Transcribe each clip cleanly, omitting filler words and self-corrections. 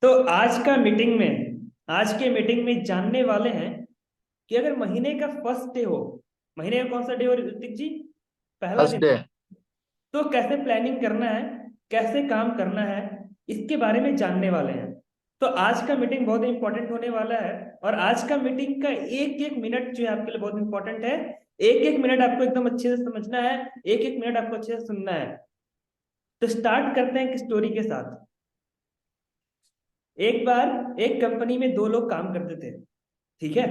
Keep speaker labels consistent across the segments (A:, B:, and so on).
A: तो आज के मीटिंग में जानने वाले हैं कि अगर महीने का फर्स्ट डे हो। महीने का कौन सा डे हो ऋतिक जी? पहला
B: फर्स्ट
A: दिन।
B: डे।
A: तो कैसे प्लानिंग करना है, कैसे काम करना है, इसके बारे में जानने वाले हैं। तो आज का मीटिंग बहुत इंपॉर्टेंट होने वाला है। और आज का मीटिंग का एक एक मिनट जो है आपके लिए बहुत इंपॉर्टेंट है। एक एक मिनट आपको एकदम अच्छे से समझना है, एक एक मिनट आपको अच्छे से सुनना है। तो स्टार्ट करते हैं एक स्टोरी के साथ। एक बार एक कंपनी में दो लोग काम करते थे। ठीक है।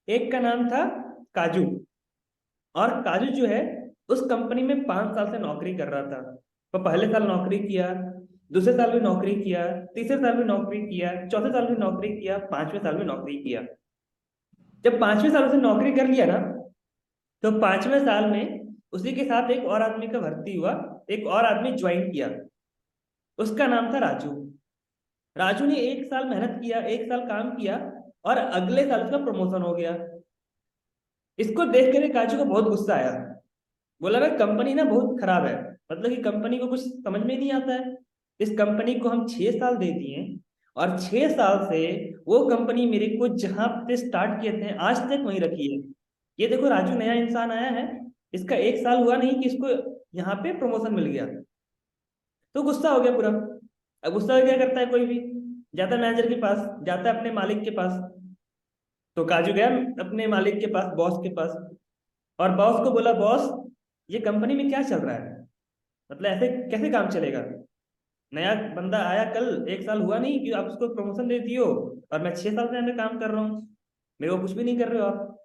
A: एक का नाम था काजू। और काजू जो है उस कंपनी में 5 साल से नौकरी कर रहा था। तो पहले साल नौकरी किया, दूसरे साल भी नौकरी किया, तीसरे साल भी नौकरी किया, चौथे साल भी नौकरी किया, 5वें साल भी नौकरी किया। जब 5वें साल उसने नौकरी कर लिया ना, तो 5वें साल में उसी के साथ एक और आदमी का भर्ती हुआ। एक और आदमी ज्वाइन किया। उसका नाम था राजू। राजू ने 1 साल मेहनत किया, 1 साल काम किया, और अगले साल उसका प्रमोशन हो गया। इसको देख कर काजू को बहुत गुस्सा आया। बोला भाई कंपनी ना बहुत खराब है। मतलब कि कंपनी को कुछ समझ में नहीं आता है। इस कंपनी को हम 6 साल दे दिए, और 6 साल से वो कंपनी मेरे को जहां पे स्टार्ट किए थे आज तक वहीं रखी है। ये देखो राजू नया इंसान आया है, इसका 1 साल हुआ नहीं कि इसको यहाँ पे प्रमोशन मिल गया। तो गुस्सा हो गया पूरा। अब गुस्सा हो क्या करता है, कोई भी जाता है मैनेजर के पास, जाता है अपने मालिक के पास। तो काजू गया अपने मालिक के पास, बॉस के पास। और बॉस को बोला, बॉस ये कंपनी में क्या चल रहा है? मतलब ऐसे कैसे काम चलेगा? नया बंदा आया कल, 1 साल हुआ नहीं कि आप उसको प्रमोशन दे दियो, और मैं 6 साल से यहाँ पे काम कर रहा हूँ, मेरे को कुछ भी नहीं कर रहे हो आप।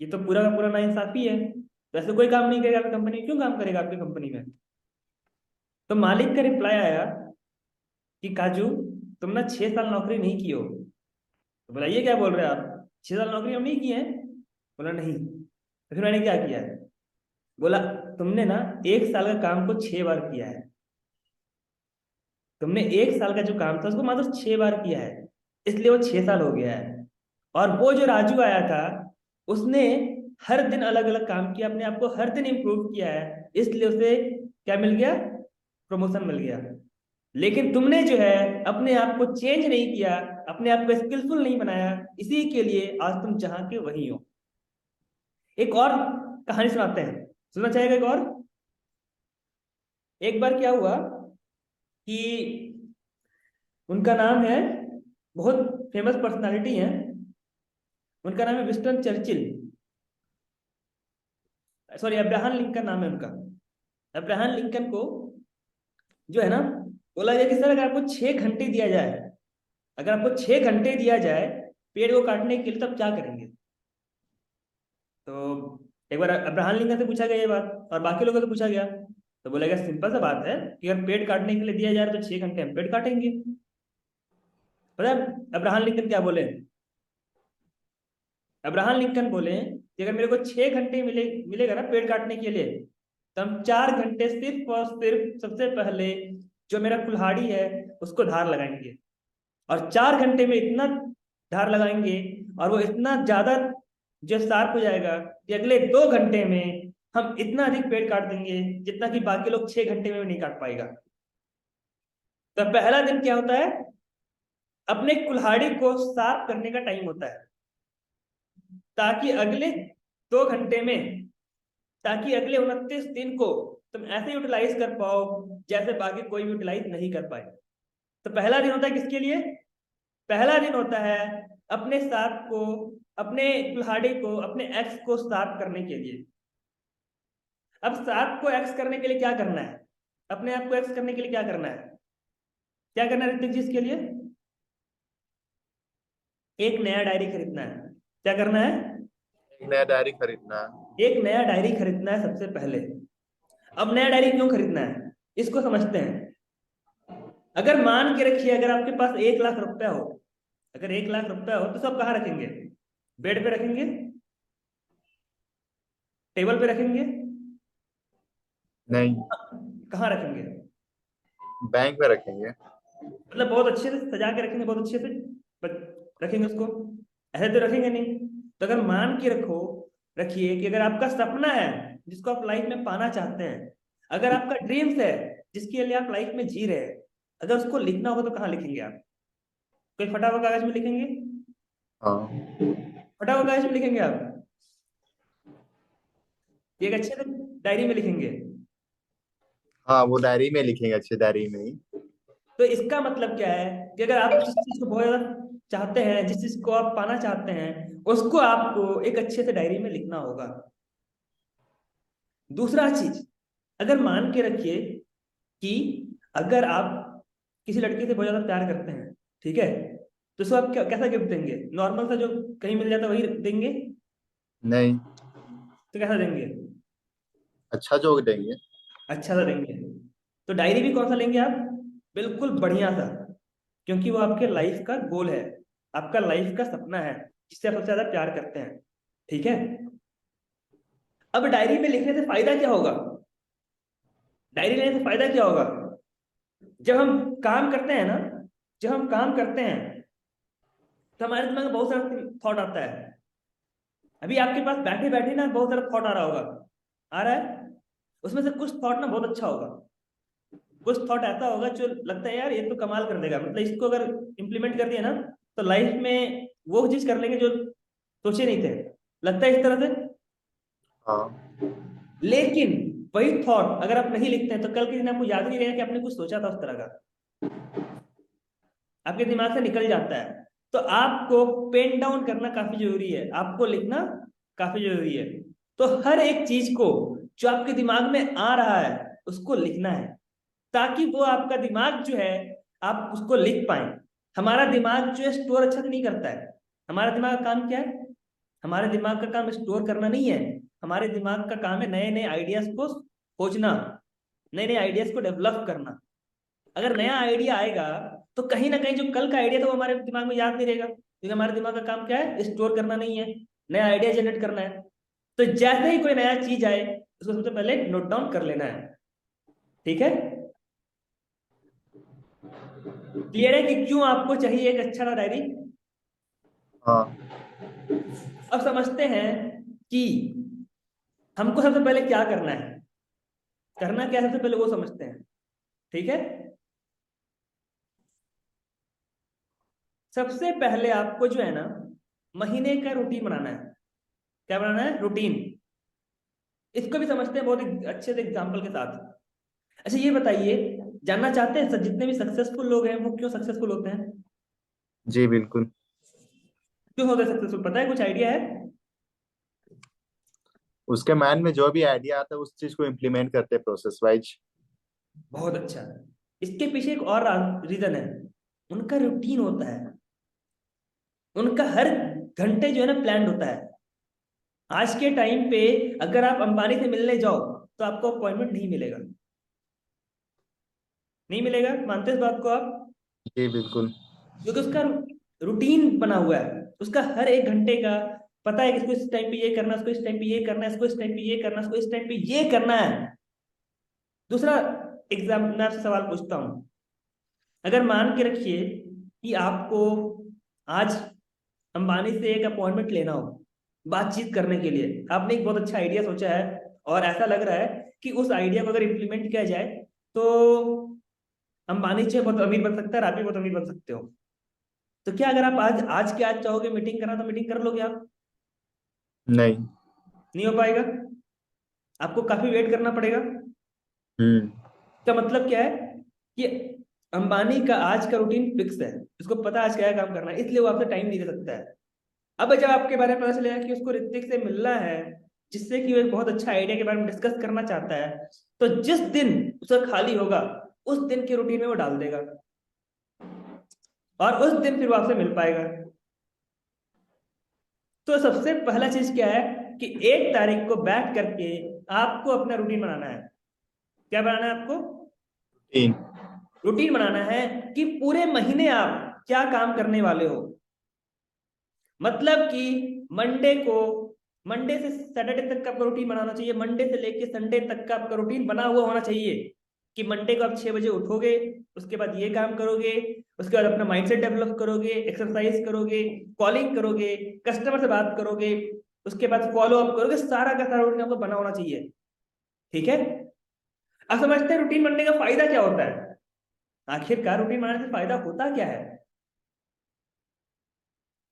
A: ये तो पूरा का पूरा नाइंसाफी है। तो ऐसे कोई काम नहीं करेगा आपकी कंपनी, क्यों काम करेगा आपकी कंपनी में? तो मालिक का रिप्लाई आया कि काजू तुम ना 6 साल नौकरी नहीं की हो। तो बोला ये क्या बोल रहे हैं आप, 6 साल नौकरी हम नहीं किए हैं? बोला नहीं। तो फिर मैंने क्या किया है? बोला तुमने ना 1 साल का काम को 6 बार किया है। तुमने 1 साल का जो काम था उसको मात्र 6 बार किया है, इसलिए वो 6 साल हो गया है। और वो जो राजू आया था, उसने हर दिन अलग अलग काम किया, अपने आप को हर दिन इम्प्रूव किया है, इसलिए उसे क्या मिल गया? प्रमोशन मिल गया। लेकिन तुमने जो है अपने आप को चेंज नहीं किया, अपने आप को स्किलफुल नहीं बनाया, इसी के लिए आज तुम जहां के वही हो। एक और कहानी सुनाते हैं, सुनना चाहेगा एक और? एक बार क्या हुआ कि उनका नाम है, बहुत फेमस पर्सनालिटी है, उनका नाम है Winston Churchill. Sorry, Abraham Lincoln नाम है उनका। अब्राहम लिंकन को जो है ना, बोला गया कि सर अगर आपको 6 घंटे दिया जाए, अगर आपको 6 घंटे दिया जाए पेड़ को काटने के लिए, तब क्या करेंगे? तो एक बार अब्राहम लिंकन से पूछा गया ये बात, और बाकी लोगों से पूछा गया। तो बोला गया सिंपल सा बात है कि अगर पेड़ काटने के लिए दिया जाए तो 6 घंटे हम पेड़ काटेंगे। पता है अब्राहम लिंकन क्या बोले? अब्राहम लिंकन बोले कि अगर मेरे को 6 घंटे मिलेगा ना पेड़ काटने के लिए, तो हम 4 घंटे सिर्फ और सिर्फ सबसे पहले जो मेरा कुल्हाड़ी है उसको धार लगाएंगे। और 4 घंटे में इतना धार लगाएंगे, और वो इतना ज्यादा जो शार्प हो जाएगा कि अगले 2 घंटे में हम इतना अधिक पेड़ काट देंगे जितना कि बाकी लोग 6 घंटे में भी नहीं काट पाएगा। तो पहला दिन क्या होता है? अपने कुल्हाड़ी को शार्प करने का टाइम होता है, ताकि अगले 2 घंटे में, ताकि अगले 29 दिन को तुम ऐसे यूटिलाइज कर पाओ जैसे बाकी कोई भी यूटिलाइज नहीं कर पाए। तो पहला दिन होता है किसके लिए? पहला दिन होता है अपने साथ को, अपने कुल्हाड़ी को, अपने एक्स को शार्प करने के लिए। अब शार्प को एक्स करने के लिए क्या करना है? अपने आप को एक्स करने के लिए क्या करना है? क्या करना है ऋतिक जी इसके लिए? एक नया डायरी खरीदना है। क्या करना है?
B: एक नया डायरी खरीदना है।
A: एक नया डायरी खरीदना है सबसे पहले। अब नया डायरी क्यों खरीदना है, इसको समझते हैं। अगर मान के रखिए अगर आपके पास 1 लाख रुपया हो, अगर 1 लाख रुपया हो तो सब कहाँ रखेंगे? बेड पे रखेंगे? टेबल पे रखेंगे?
B: नहीं,
A: कहाँ रखेंगे?
B: बैंक में रखेंगे।
A: मतलब बहुत अच्छे से सजा के रखेंगे, बहुत अच्छे से रखेंगे उसको? ऐसे तो रखेंगे नहीं। तो अगर मान के रखो, रखिए कि अगर आपका सपना है जिसको आप लाइफ में पाना चाहते हैं, अगर आपका ड्रीम्स है जिसके लिए आप लाइफ में जी रहे हैं, अगर उसको लिखना होगा तो कहाँ लिखेंगे आप? कोई फटा हुआ कागज में लिखेंगे?
B: हाँ।
A: फटा हुआ कागज में लिखेंगे आप? एक अच्छे से डायरी में लिखेंगे?
B: हाँ, वो डायरी में लिखेंगे, अच्छे डायरी में ही।
A: तो इसका मतलब क्या है कि अगर आप जिस चीज को बहुत ज्यादा चाहते हैं, जिस चीज को आप पाना चाहते हैं, उसको आपको एक अच्छे से डायरी में लिखना होगा। दूसरा चीज, अगर मान के रखिए कि अगर आप किसी लड़के से बहुत ज्यादा प्यार करते हैं, ठीक है, तो उसको आप कैसा गिफ्ट देंगे? नॉर्मल सा जो कहीं मिल जाता है वही देंगे?
B: नहीं,
A: तो कैसा देंगे?
B: अच्छा जोक देंगे।
A: अच्छा सा देंगे। तो डायरी भी कौन सा लेंगे आप? बिल्कुल बढ़िया सा, क्योंकि वो आपके लाइफ का गोल है, आपका लाइफ का सपना है, जिससे आप सबसे ज्यादा प्यार करते हैं। ठीक है। अब डायरी में लिखने से फायदा क्या होगा? डायरी लेने से फायदा क्या होगा? जब हम काम करते हैं ना, जब हम काम करते हैं तो हमारे दिमाग में बहुत सारा थॉट आता है। अभी आपके पास बैठे बैठे ना बहुत सारा थॉट आ रहा होगा, आ रहा है। उसमें से कुछ थॉट ना बहुत अच्छा होगा, कुछ थॉट ऐसा होगा जो लगता है यार ये तो कमाल कर देगा, मतलब इसको अगर इम्प्लीमेंट कर दिया ना तो लाइफ में वो चीज कर लेंगे जो सोचे नहीं थे, लगता है इस तरह से।
B: हाँ।
A: लेकिन वही थॉट अगर आप नहीं लिखते हैं तो कल के दिन आपको याद नहीं रहेगा कि आपने कुछ सोचा था उस तरह का, आपके दिमाग से निकल जाता है। तो आपको पेन डाउन करना काफी जरूरी है, आपको लिखना काफी जरूरी है। तो हर एक चीज को जो आपके दिमाग में आ रहा है उसको लिखना है, ताकि वो आपका दिमाग जो है आप उसको लिख पाए। हमारा दिमाग जो है स्टोर अच्छा से नहीं करता है। हमारा दिमाग का काम क्या है? हमारे दिमाग का काम स्टोर करना नहीं है, हमारे दिमाग का काम है नए नए आइडियाज को खोजना, नए नए आइडियाज को डेवलप करना। अगर नया आइडिया आएगा तो कहीं ना कहीं जो कल का आइडिया था वो हमारे दिमाग में याद नहीं रहेगा, क्योंकि हमारे दिमाग का काम क्या है? स्टोर करना नहीं है, नया आइडिया जनरेट करना है। तो जैसे ही कोई नया चीज आए उसको सबसे पहले नोट डाउन कर लेना है। ठीक है। क्लियर है कि क्यों आपको चाहिए एक अच्छा डायरी?
B: हाँ।
A: अब समझते हैं कि हमको सबसे पहले क्या करना है, करना क्या है सबसे पहले वो समझते हैं। ठीक है। सबसे पहले आपको जो है ना महीने का रूटीन बनाना है। क्या बनाना है? रूटीन। इसको भी समझते हैं बहुत अच्छे से एग्जाम्पल के साथ। अच्छा ये बताइए, जानना चाहते हैं जितने भी सक्सेसफुल लोग हैं वो क्यों सक्सेसफुल होते हैं?
B: जी बिल्कुल।
A: क्यों होते हैं सक्सेसफुल, पता है? कुछ आइडिया है?
B: उसके माइंड में जो भी आइडिया आता है उस चीज को इम्प्लीमेंट करते हैं प्रोसेस वाइज।
A: बहुत अच्छा। इसके पीछे एक और रीजन है, उनका रूटीन होता है, उनका हर घंटे जो है ना प्लान होता है। आज के टाइम पे अगर आप अंबानी से मिलने जाओ तो आपको अपॉइंटमेंट नहीं मिलेगा, नहीं मिलेगा, मानते हैं इस बात को आप?
B: जी बिल्कुल।
A: क्योंकि उसका रूटीन बना हुआ है, उसका हर एक घंटे का पता है कि इसको इस टाइम पे ये करना है, इसको इस टाइम पे ये करना है, इसको इस टाइम पे ये करना है, इसको इस टाइम पे ये करना है। दूसरा एग्जाम मैं आपसे सवाल पूछता हूँ, अगर मान के रखिए कि आपको आज अंबानी से एक अपॉइंटमेंट लेना हो बातचीत करने के लिए, आपने एक बहुत अच्छा आइडिया सोचा है और ऐसा लग रहा है कि उस आइडिया को अगर इम्प्लीमेंट किया जाए तो अंबानी चाहे बहुत अमीर बन सकता है और आप भी बहुत अमीर बन सकते हो। तो क्या अगर आप आज आज के आज चाहोगे मीटिंग करना तो मीटिंग कर लोगे आप?
B: नहीं।
A: नहीं हो पाएगा, आपको काफी वेट करना पड़ेगा।
B: हम्म।
A: इसका मतलब क्या है कि अंबानी का आज का रूटीन फिक्स है, उसको पता है आज क्या काम करना है, इसलिए वो आपसे टाइम नहीं दे सकता है। अब जब आपके बारे में पता चलेगा कि उसको ऋतिक से मिलना है, जिससे कि वो एक बहुत अच्छा आइडिया के बारे में डिस्कस करना चाहता है, तो जिस दिन उसका खाली होगा उस दिन के रूटीन में वो डाल देगा और उस दिन फिर वो आपसे मिल पाएगा। तो सबसे पहला चीज क्या है कि 1 तारीख को बैठ करके आपको अपना रूटीन बनाना है। क्या बनाना है आपको?
B: तीन।
A: रूटीन बनाना है कि पूरे महीने आप क्या काम करने वाले हो। मतलब कि मंडे को, मंडे से सैटरडे तक का आपका रूटीन बनाना चाहिए, मंडे से लेके संडे तक का आपका रूटीन बना हुआ होना चाहिए कि मंडे को आप 6 बजे उठोगे, उसके बाद ये काम करोगे, उसके बाद अपना माइंडसेट डेवलप करोगे, एक्सरसाइज करोगे, कॉलिंग करोगे, कस्टमर से बात करोगे, उसके बाद फॉलो अप करोगे, सारा का सारा रूटीन आपको बना होना चाहिए। ठीक है। अब समझते हैं रूटीन बनने का फायदा क्या होता है। आखिरकार रूटीन बनाने से फायदा होता क्या है?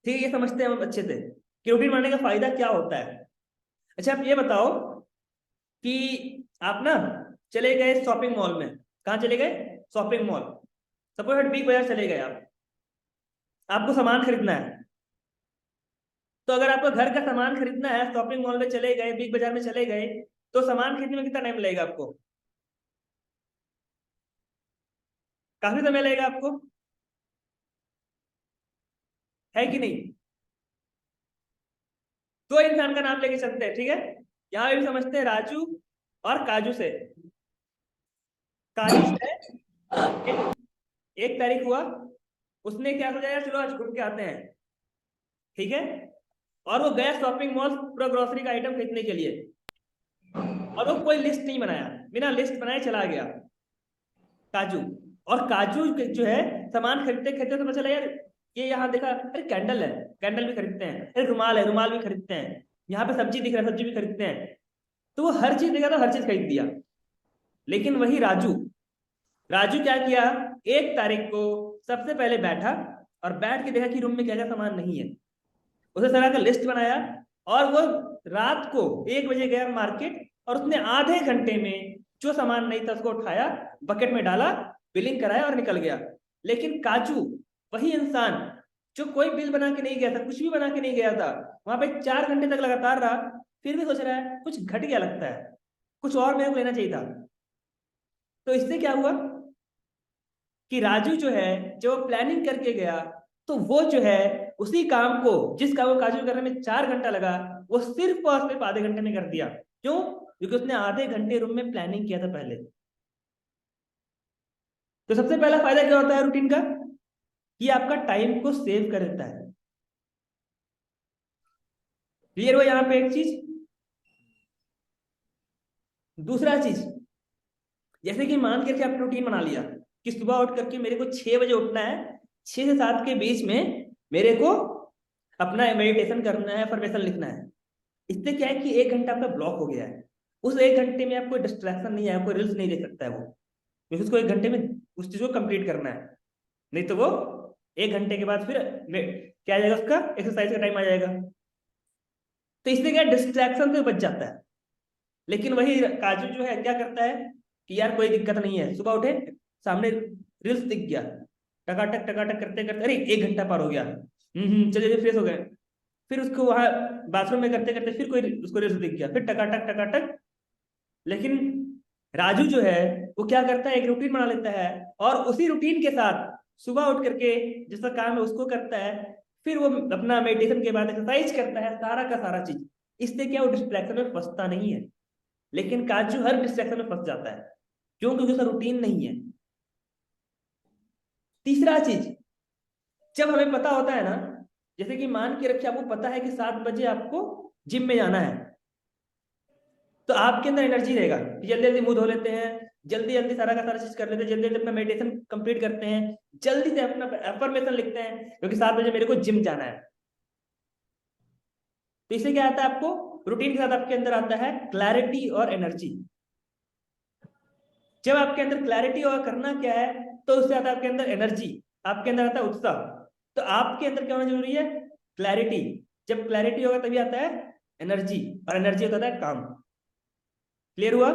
A: ठीक है, ये समझते हैं हम अच्छे से कि रूटीन बनाने का फायदा क्या होता है। अच्छा आप ये बताओ कि आप ना चले गए शॉपिंग मॉल में। कहाँ चले गए? Shopping mall. सपोज बिग बाजार चले गए आप, आपको सामान खरीदना है। तो अगर आपको घर का सामान खरीदना है, शॉपिंग मॉल में चले गए, बिग बाजार में चले गए, तो सामान खरीदने में कितना टाइम लगेगा आपको? काफी समय लगेगा आपको, है कि नहीं? दो इंसान का नाम लेके चलते हैं, ठीक है? यहाँ पे भी समझते हैं राजू और काजू से। काजू जो है, एक, एक तारीख हुआ, उसने क्या सोचा यार चलो आज घूम के आते हैं, ठीक है? और वो गया शॉपिंग मॉल पूरा ग्रोसरी का आइटम खरीदने के लिए, और वो कोई लिस्ट नहीं बनाया, बिना लिस्ट बनाए चला गया काजू। और काजू जो है सामान खरीदते खरीदते तो पता चला यार, ये यहाँ देखा अरे कैंडल है, कैंडल भी खरीदते हैं, अरे रुमाल है, रुमाल भी खरीदते हैं, यहाँ पे सब्जी दिख रहा है, सब्जी भी खरीदते हैं। तो वो हर चीज देखा तो हर चीज खरीद दिया। लेकिन वही राजू, राजू क्या किया, एक तारीख को सबसे पहले बैठा और बैठ के देखा कि रूम में क्या क्या सामान नहीं है। उसने सारा का लिस्ट बनाया, और वो रात को 1 बजे गया मार्केट, और उसने आधे घंटे में जो सामान नहीं था उसको उठाया, बकेट में डाला, बिलिंग कराया और निकल गया। लेकिन काजू, वही इंसान जो कोई बिल बना के नहीं गया था, कुछ भी बना के नहीं गया था, वहां पे 4 घंटे तक लगातार रहा, फिर भी सोच रहा है कुछ घट गया लगता है, कुछ और मेरे को लेना चाहिए था। तो इससे क्या हुआ कि राजू जो है, जब प्लानिंग करके गया, तो वो जो है उसी काम को, जिस काम को काजू करने में 4 घंटा लगा, वो सिर्फ और सिर्फ आधे घंटे में कर दिया। क्यों? क्योंकि उसने आधे घंटे रूम में प्लानिंग किया था पहले। तो सबसे पहला फायदा क्या होता है रूटीन का, कि आपका टाइम को सेव कर देता है। क्लियर हुआ यहाँ पे एक चीज? दूसरा चीज, जैसे कि मान करके आपने रूटीन बना लिया कि सुबह उठ करके मेरे को 6 बजे उठना है, 6 से 7 के बीच में मेरे को अपना मेडिटेशन करना है, अफर्मेशन लिखना है। इससे क्या है कि 1 घंटा आपका ब्लॉक हो गया है। उस 1 घंटे में आप कोई डिस्ट्रैक्शन नहीं है, कोई रील्स नहीं देख सकता है वो, क्योंकि उसको 1 घंटे में उस चीज को कंप्लीट करना है। नहीं तो वो 1 घंटे के बाद फिर क्या आ जाएगा, उसका एक्सरसाइज का टाइम आ जाएगा। तो इससे क्या डिस्ट्रैक्शन से बच जाता है। लेकिन वही काजू जो है क्या करता है कि यार कोई दिक्कत नहीं है, सुबह उठे, सामने रील्स दिख गया, टकाटक करते करते अरे 1 घंटा पार हो गया, चलिए फ्रेश हो गए। फिर उसको वहां बाथरूम में करते करते फिर कोई उसको रील्स दिख गया, फिर टकाटक टकाटक। लेकिन राजू जो है वो क्या करता है, एक रूटीन बना लेता है, और उसी रूटीन के साथ सुबह उठ करके जिसका काम है उसको करता है, फिर वो अपना मेडिटेशन के बाद एक्सरसाइज करता है, सारा का सारा चीज। इससे क्या वो डिस्ट्रैक्शन में फंसता नहीं है। लेकिन काजू हर डिस्ट्रैक्शन में फंस जाता है। क्यों? क्योंकि उसका रूटीन नहीं है। तीसरा चीज, जब हमें पता होता है ना, जैसे कि मान के रखिए आपको पता है कि 7 बजे आपको जिम में जाना है, तो आपके अंदर एनर्जी रहेगा कि जल्दी जल्दी मुंह धो लेते हैं, जल्दी जल्दी सारा का सारा चीज कर लेते हैं, जल्दी जल्दी अपना मेडिटेशन कंप्लीट करते हैं, जल्दी से अपना अफर्मेशन लिखते हैं, क्योंकि 7 बजे मेरे को जिम जाना है। तो इससे क्या आता है आपको, रूटीन के साथ आपके अंदर आता है क्लैरिटी और एनर्जी। जब आपके अंदर क्लैरिटी और करना क्या है, तो उससे आता है आपके अंदर एनर्जी, आपके अंदर आता है उत्साह। तो आपके अंदर क्या होना जरूरी है? क्लैरिटी। जब क्लैरिटी होगा तभी आता है एनर्जी, और एनर्जी होता है काम। क्लियर हुआ?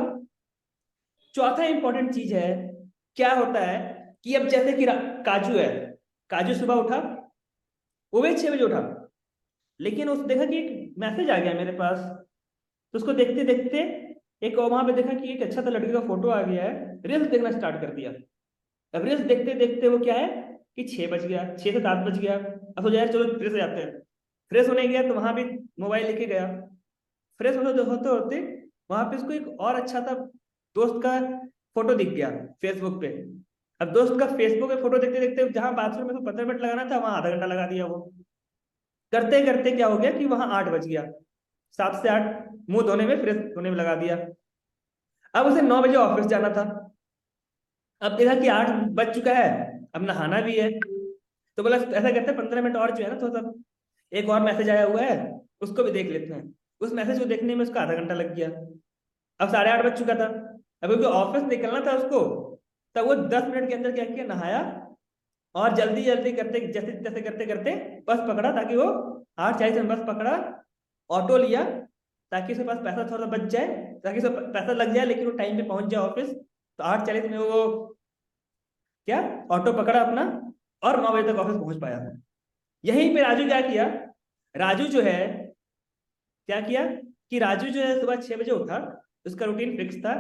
A: चौथा इंपॉर्टेंट चीज है, क्या होता है कि अब जैसे कि काजू है, काजू सुबह उठा, वो भी 6 बजे उठा, लेकिन उस देखा कि एक मैसेज आ गया मेरे पास, तो उसको देखते देखते एक वहां पे देखा कि एक अच्छा सा लड़के का फोटो आ गया है, रील्स देखना स्टार्ट कर दिया। अब रील्स देखते देखते वो क्या है कि 6 बज गया, 6 से 7 बज गया। अब सोचा यार चलो फ्रेश हो जाते हैं। फ्रेश होने गया तो वहां भी मोबाइल लेके गया। फ्रेश होते होते होते वहां पे उसको एक और अच्छा सा दोस्त का फोटो दिख गया फेसबुक पे। अब दोस्त का फेसबुक पे फोटो देखते देखते जहां बाथरूम में तो 15 मिनट लगाना था, वहां आधा घंटा लगा दिया वो। करते करते क्या हो गया कि वहां 8 बज गया, 7 से 8 मुंह धोने में, फ्रेश होने में लगा दिया। अब उसे 9 बजे ऑफिस जाना था। अब देखा कि 8 बज चुका है, अब नहाना भी है, तो बोला ऐसा करते हैं 15 मिनट और जो है ना, थोड़ा सा एक और मैसेज आया हुआ है उसको भी देख लेते हैं। उस मैसेज को देखने में उसका आधा घंटा लग गया। अब 8:30 बज चुका था। अब क्योंकि ऑफिस निकलना था उसको, तब वो 10 मिनट के अंदर क्या किया, नहाया और जल्दी जल्दी करते जैसे जैसे करते करते बस पकड़ा, ताकि वो 8:40 में बस पकड़ा, ऑटो लिया ताकि उसके पास पैसा थोड़ा बच जाए, ताकि उसका पैसा लग जाए लेकिन वो टाइम पे पहुंच जाए ऑफिस। तो 8:40 में वो क्या, ऑटो पकड़ा अपना और 9 बजे तक ऑफिस पहुंच पाया। यहीं पे राजू क्या किया, राजू जो है क्या किया कि राजू जो है सुबह 6 बजे उठा। उसका रूटीन फिक्स था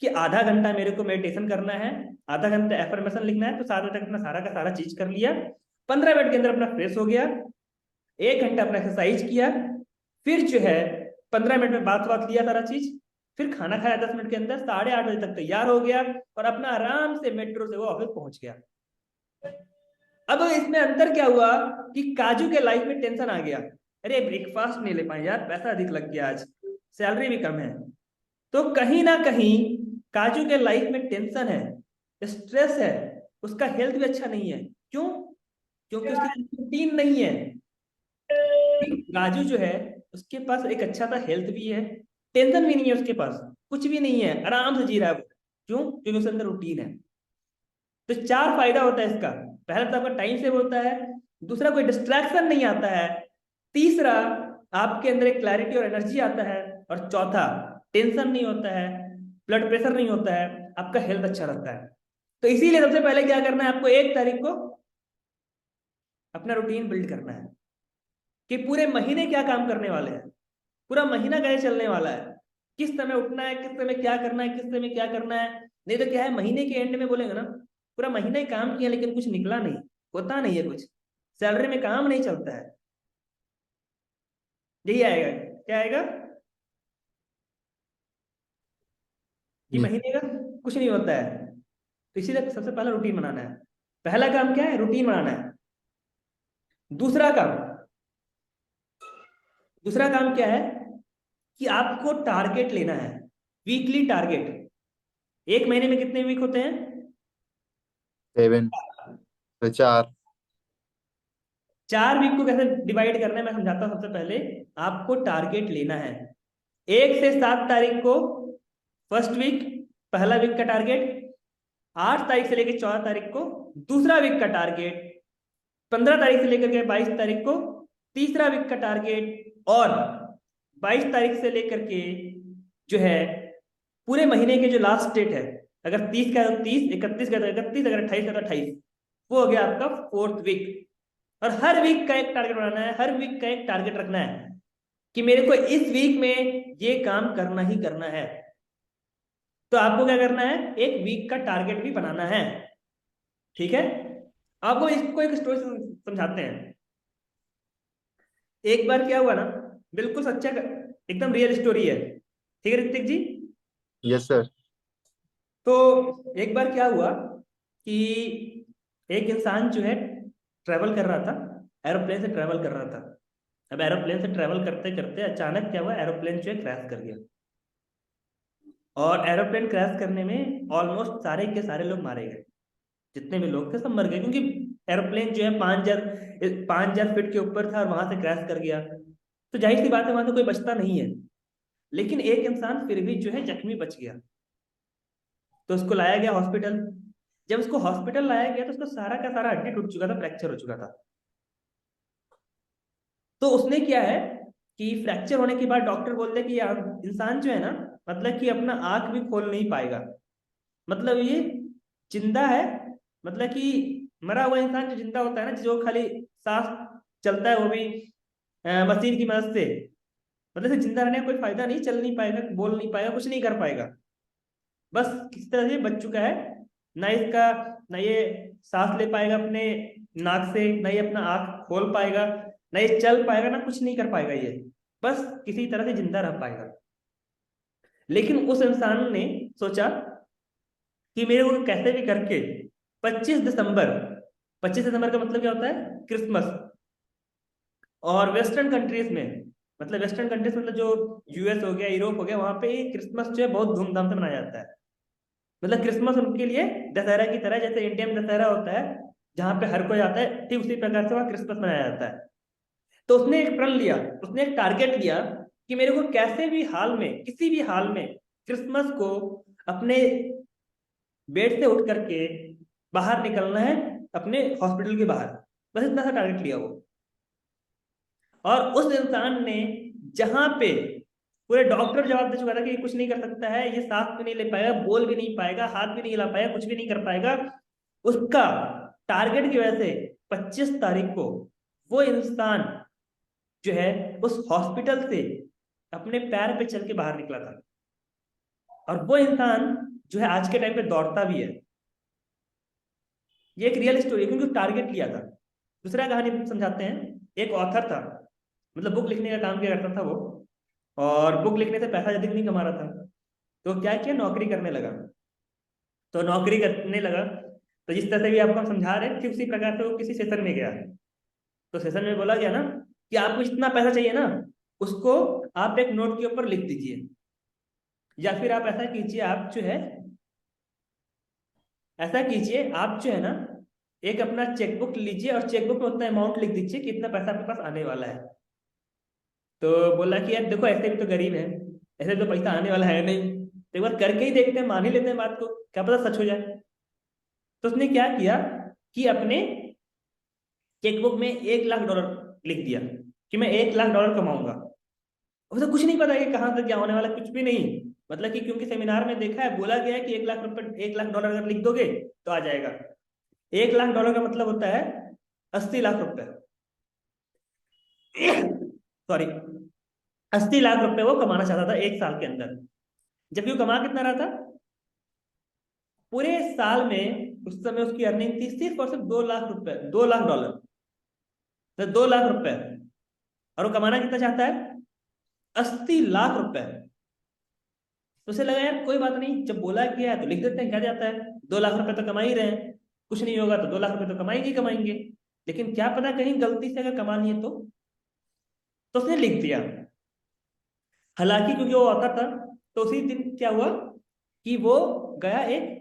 A: कि आधा घंटा मेरे को मेडिटेशन करना है, आधा घंटा एफर्मेशन लिखना है। तो 7 बजे तक अपना सारा का सारा चीज कर लिया, 15 मिनट के अंदर अपना फ्रेश हो गया, 1 घंटा अपना एक्सरसाइज किया, फिर जो है 15 मिनट में बात बात लिया सारा चीज, फिर खाना खाया 10 मिनट के अंदर, 8:30 बजे तक तैयार हो गया और अपना आराम से मेट्रो से वो ऑफिस पहुंच गया। अब इसमें अंतर क्या हुआ कि काजू के लाइफ में टेंशन आ गया, अरे ब्रेकफास्ट नहीं ले पाए यार, पैसा अधिक लग गया आज, सैलरी भी कम है। तो कहीं ना कहीं काजू के लाइफ में टेंशन है, स्ट्रेस है, उसका हेल्थ भी अच्छा नहीं है। क्यों? क्योंकि उसकी रूटीन नहीं है। राजू जो है उसके पास एक अच्छा सा हेल्थ भी है, टेंशन भी नहीं है उसके पास, कुछ भी नहीं है, आराम से जी रहा है वो। क्यों? क्योंकि उसके अंदर रूटीन है। तो 4 फायदा होता है इसका। पहला तो आपका टाइम सेव होता है, दूसरा कोई डिस्ट्रैक्शन नहीं आता है, तीसरा आपके अंदर एक क्लैरिटी और एनर्जी आता है, और चौथा टेंशन नहीं होता है, ब्लड प्रेशर नहीं होता है, आपका हेल्थ अच्छा रहता है। तो इसीलिए सबसे पहले क्या करना है आपको, 1 तारीख को अपना रूटीन बिल्ड करना है कि पूरे महीने क्या काम करने वाले हैं, पूरा महीना कैसे चलने वाला है, किस समय उठना है, किस समय क्या करना है, किस समय क्या करना है। नहीं तो क्या है, महीने के एंड में बोलेंगे ना पूरा महीना ही काम किया लेकिन कुछ निकला नहीं, होता नहीं है कुछ, सैलरी में काम नहीं चलता है। यही आएगा, क्या आएगा कि
B: जी।
A: महीने का कुछ नहीं होता है। तो इसीलिए सबसे पहला रूटीन बनाना है। पहला काम क्या है, रूटीन बनाना है। दूसरा काम, दूसरा काम क्या है कि आपको टारगेट लेना है, वीकली टारगेट। एक महीने में कितने वीक होते हैं?
B: 7, तो 4।
A: 4 वीक को कैसे डिवाइड करना है मैं समझाता हूं। सबसे पहले आपको टारगेट लेना है, 1 से 7 तारीख को फर्स्ट वीक, पहला वीक का टारगेट, 8 तारीख से लेकर 14 तारीख को दूसरा वीक का टारगेट, 15 तारीख से लेकर के 22 तारीख को तीसरा वीक का टारगेट, और 22 तारीख से लेकर के जो है पूरे महीने के जो लास्ट डेट है, अगर 30 का है तो 30, 31 का है तो 31, अगर 28 का है तो 28, वो हो गया आपका फोर्थ वीक। और हर वीक का एक टारगेट बनाना है, हर वीक का एक टारगेट रखना है कि मेरे को इस वीक में ये काम करना ही करना है। तो आपको क्या करना है, एक वीक का टारगेट भी बनाना है। ठीक है, आपको इसको एक स्टोरी समझाते हैं। एक बार क्या हुआ ना, बिल्कुल सच्चा एकदम रियल स्टोरी है, ठीक है ऋतिक जी।
B: Yes sir.
A: तो एक बार क्या हुआ कि एक इंसान जो है ट्रेवल कर रहा था, एरोप्लेन से ट्रेवल कर रहा था। अब एरोप्लेन से ट्रेवल करते करते अचानक क्या हुआ, एरोप्लेन जो है क्रैश कर गया। और एरोप्लेन क्रैश करने में ऑलमोस्ट सारे के सारे लोग मारे गए, जितने भी लोग थे सब मर गए, क्योंकि एरोप्लेन जो है 5,000 फीट के ऊपर था और वहां से क्रैश कर गया। तो जाहिर सी बात है वहां से कोई बचता नहीं है। लेकिन एक इंसान फिर भी जो है जख्मी बच गया। तो उसको लाया गया हॉस्पिटल। जब उसको हॉस्पिटल लाया गया तो उसका सारा का सारा हड्डी टूट चुका था, फ्रैक्चर हो चुका था। तो उसने क्या है कि फ्रैक्चर होने के बाद डॉक्टर बोलते हैं कि यार इंसान जो है ना, मतलब कि अपना आंख भी खोल नहीं पाएगा, मतलब ये जिंदा है, मतलब कि मरा हुआ इंसान जो जिंदा होता है ना, जो खाली सांस चलता है वो भी मशीन की मदद से, मतलब इसे जिंदा रहने का कोई फायदा नहीं, चल नहीं पाएगा, बोल नहीं पाएगा, कुछ नहीं कर पाएगा, बस किसी तरह से बच चुका है। ना इसका, ना ये सांस ले पाएगा अपने नाक से, ना ये अपना आंख खोल पाएगा, ना ये चल पाएगा, ना कुछ नहीं कर पाएगा ये, बस किसी तरह से जिंदा रह पाएगा। लेकिन उस इंसान ने सोचा कि मेरे को कैसे भी करके 25 दिसंबर, 25 दिसंबर का मतलब क्या होता है, क्रिसमस। और वेस्टर्न कंट्रीज में, मतलब वेस्टर्न कंट्रीज मतलब जो यूएस हो गया, यूरोप हो गया, वहां पे क्रिसमस जो है बहुत धूमधाम से मनाया जाता है। मतलब क्रिसमस उनके लिए दशहरा की तरह, जैसे इंडिया में दशहरा होता है जहाँ पे हर कोई आता है, ठीक उसी प्रकार से वहाँ क्रिसमस मनाया जाता है। तो उसने एक प्रण लिया, उसने एक टारगेट लिया कि मेरे को कैसे भी हाल में, किसी भी हाल में क्रिसमस को अपने बेड से उठ करके बाहर निकलना है अपने हॉस्पिटल के बाहर, बस इतना सा टारगेट लिया वो। और उस इंसान ने, जहां पे पूरे डॉक्टर जवाब दे चुका था कि ये कुछ नहीं कर सकता है, ये सांस भी नहीं ले पाएगा, बोल भी नहीं पाएगा, हाथ भी नहीं हिला पाएगा, कुछ भी नहीं कर पाएगा, उसका टारगेट की वजह से 25 तारीख को वो इंसान जो है उस हॉस्पिटल से अपने पैर पे चल के बाहर निकला था। और वो इंसान जो है आज के टाइम पे दौड़ता भी है। ये एक रियल स्टोरी है, क्योंकि टारगेट लिया था। दूसरा कहानी समझाते हैं। एक ऑथर था, मतलब बुक लिखने का काम किया करता था वो, और बुक लिखने से पैसा अधिक नहीं कमा रहा था, तो क्या किया, नौकरी करने लगा। तो नौकरी करने लगा, तो जिस तरह से भी आपको हम समझा रहे हैं, ठीक उसी प्रकार से वो किसी सेशन में गया। तो सेशन में बोला गया ना कि आपको इतना पैसा चाहिए ना, उसको आप एक नोट के ऊपर लिख दीजिए, या फिर आप ऐसा कीजिए, आप जो है ऐसा कीजिए, आप जो है ना एक अपना चेकबुक लीजिए और चेकबुक में उतना अमाउंट लिख दीजिए कि इतना पैसा आपके पास आने वाला है। तो बोला कि यार देखो, ऐसे भी तो गरीब है, ऐसे तो पैसा आने वाला है नहीं, तो एक बार करके ही देखते हैं, मान ही लेते हैं बात को, क्या पता सच हो जाए। तो उसने क्या किया कि अपने चेकबुक में $1 लाख लिख दिया कि मैं $1 लाख कमाऊंगा। उसे कुछ नहीं पता कि कहाँ से क्या होने वाला, कुछ भी नहीं। मतलब कि क्योंकि सेमिनार में देखा है, बोला गया है कि $1 लाख, $1 लाख अगर लिख दोगे तो आ जाएगा। $1 लाख का मतलब होता है 80 लाख रुपए। सॉरी, 80 लाख रुपए वो कमाना चाहता था एक साल के अंदर। जबकि वो कमा कितना रहा था, पूरे साल में उस समय उसकी अर्निंग थी सिर्फ और सिर्फ $2 लाख, $2 लाख, तो $2 लाख। और वो कमाना कितना चाहता है, 80 लाख रुपए। तो उसे लगा यार कोई बात नहीं, जब बोला गया है तो लिख देते हैं, क्या जाता है, $2 लाख तो कमा ही रहे हैं, कुछ नहीं होगा तो $2 लाख तो कमाएंगे ही कमाएंगे। लेकिन क्या पता कहीं गलती से अगर कमा लिए तो उसने लिख दिया। हालांकि क्योंकि वो आता था, तो उसी दिन क्या हुआ कि वो गया एक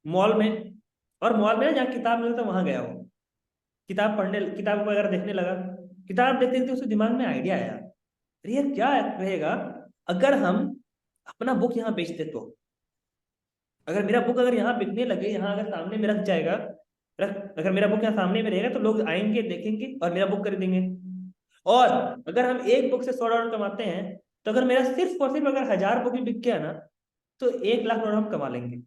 A: मॉल में, और मॉल में ना जहाँ किताब मिलता वहां गया वो, किताब पढ़ने, किताब वगैरह देखने लगा। किताब देखते देखते उसके दिमाग में आइडिया आया, अरे यार क्या रहेगा अगर हम अपना बुक यहाँ बेच दे तो। अगर मेरा बुक अगर यहाँ बिकने लगे, यहाँ अगर सामने में रख जाएगा, अगर मेरा बुक यहाँ सामने में रहेगा तो लोग आएंगे, देखेंगे और मेरा बुक खरीदेंगे। और अगर हम एक बुक से $100 कमाते हैं, तो अगर मेरा सिर्फ और सिर्फ अगर 1000 बुक भी बिक गया ना, तो $1 लाख हम कमा लेंगे।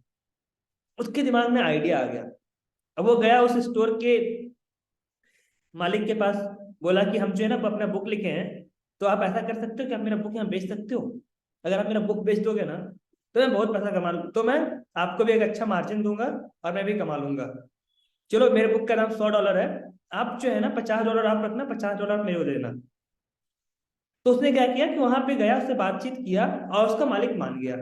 A: उसके दिमाग में आइडिया आ गया। अब वो गया उस स्टोर के मालिक के पास, बोला कि हम जो है ना अपना बुक लिखे हैं, तो आप ऐसा कर सकते हो कि आप मेरा बुक यहाँ बेच सकते हो। अगर आप मेरा बुक बेच दोगे ना, तो मैं बहुत पैसा कमा लूँ, तो मैं आपको भी एक अच्छा मार्जिन दूंगा और मैं भी कमा लूंगा। चलो, मेरे बुक का दाम $100 है, आप जो है ना $50 आप रखना, $50 मेरे को दे देना। तो उसने क्या किया कि वहां पे गया, उससे बातचीत किया और उसका मालिक मान गया।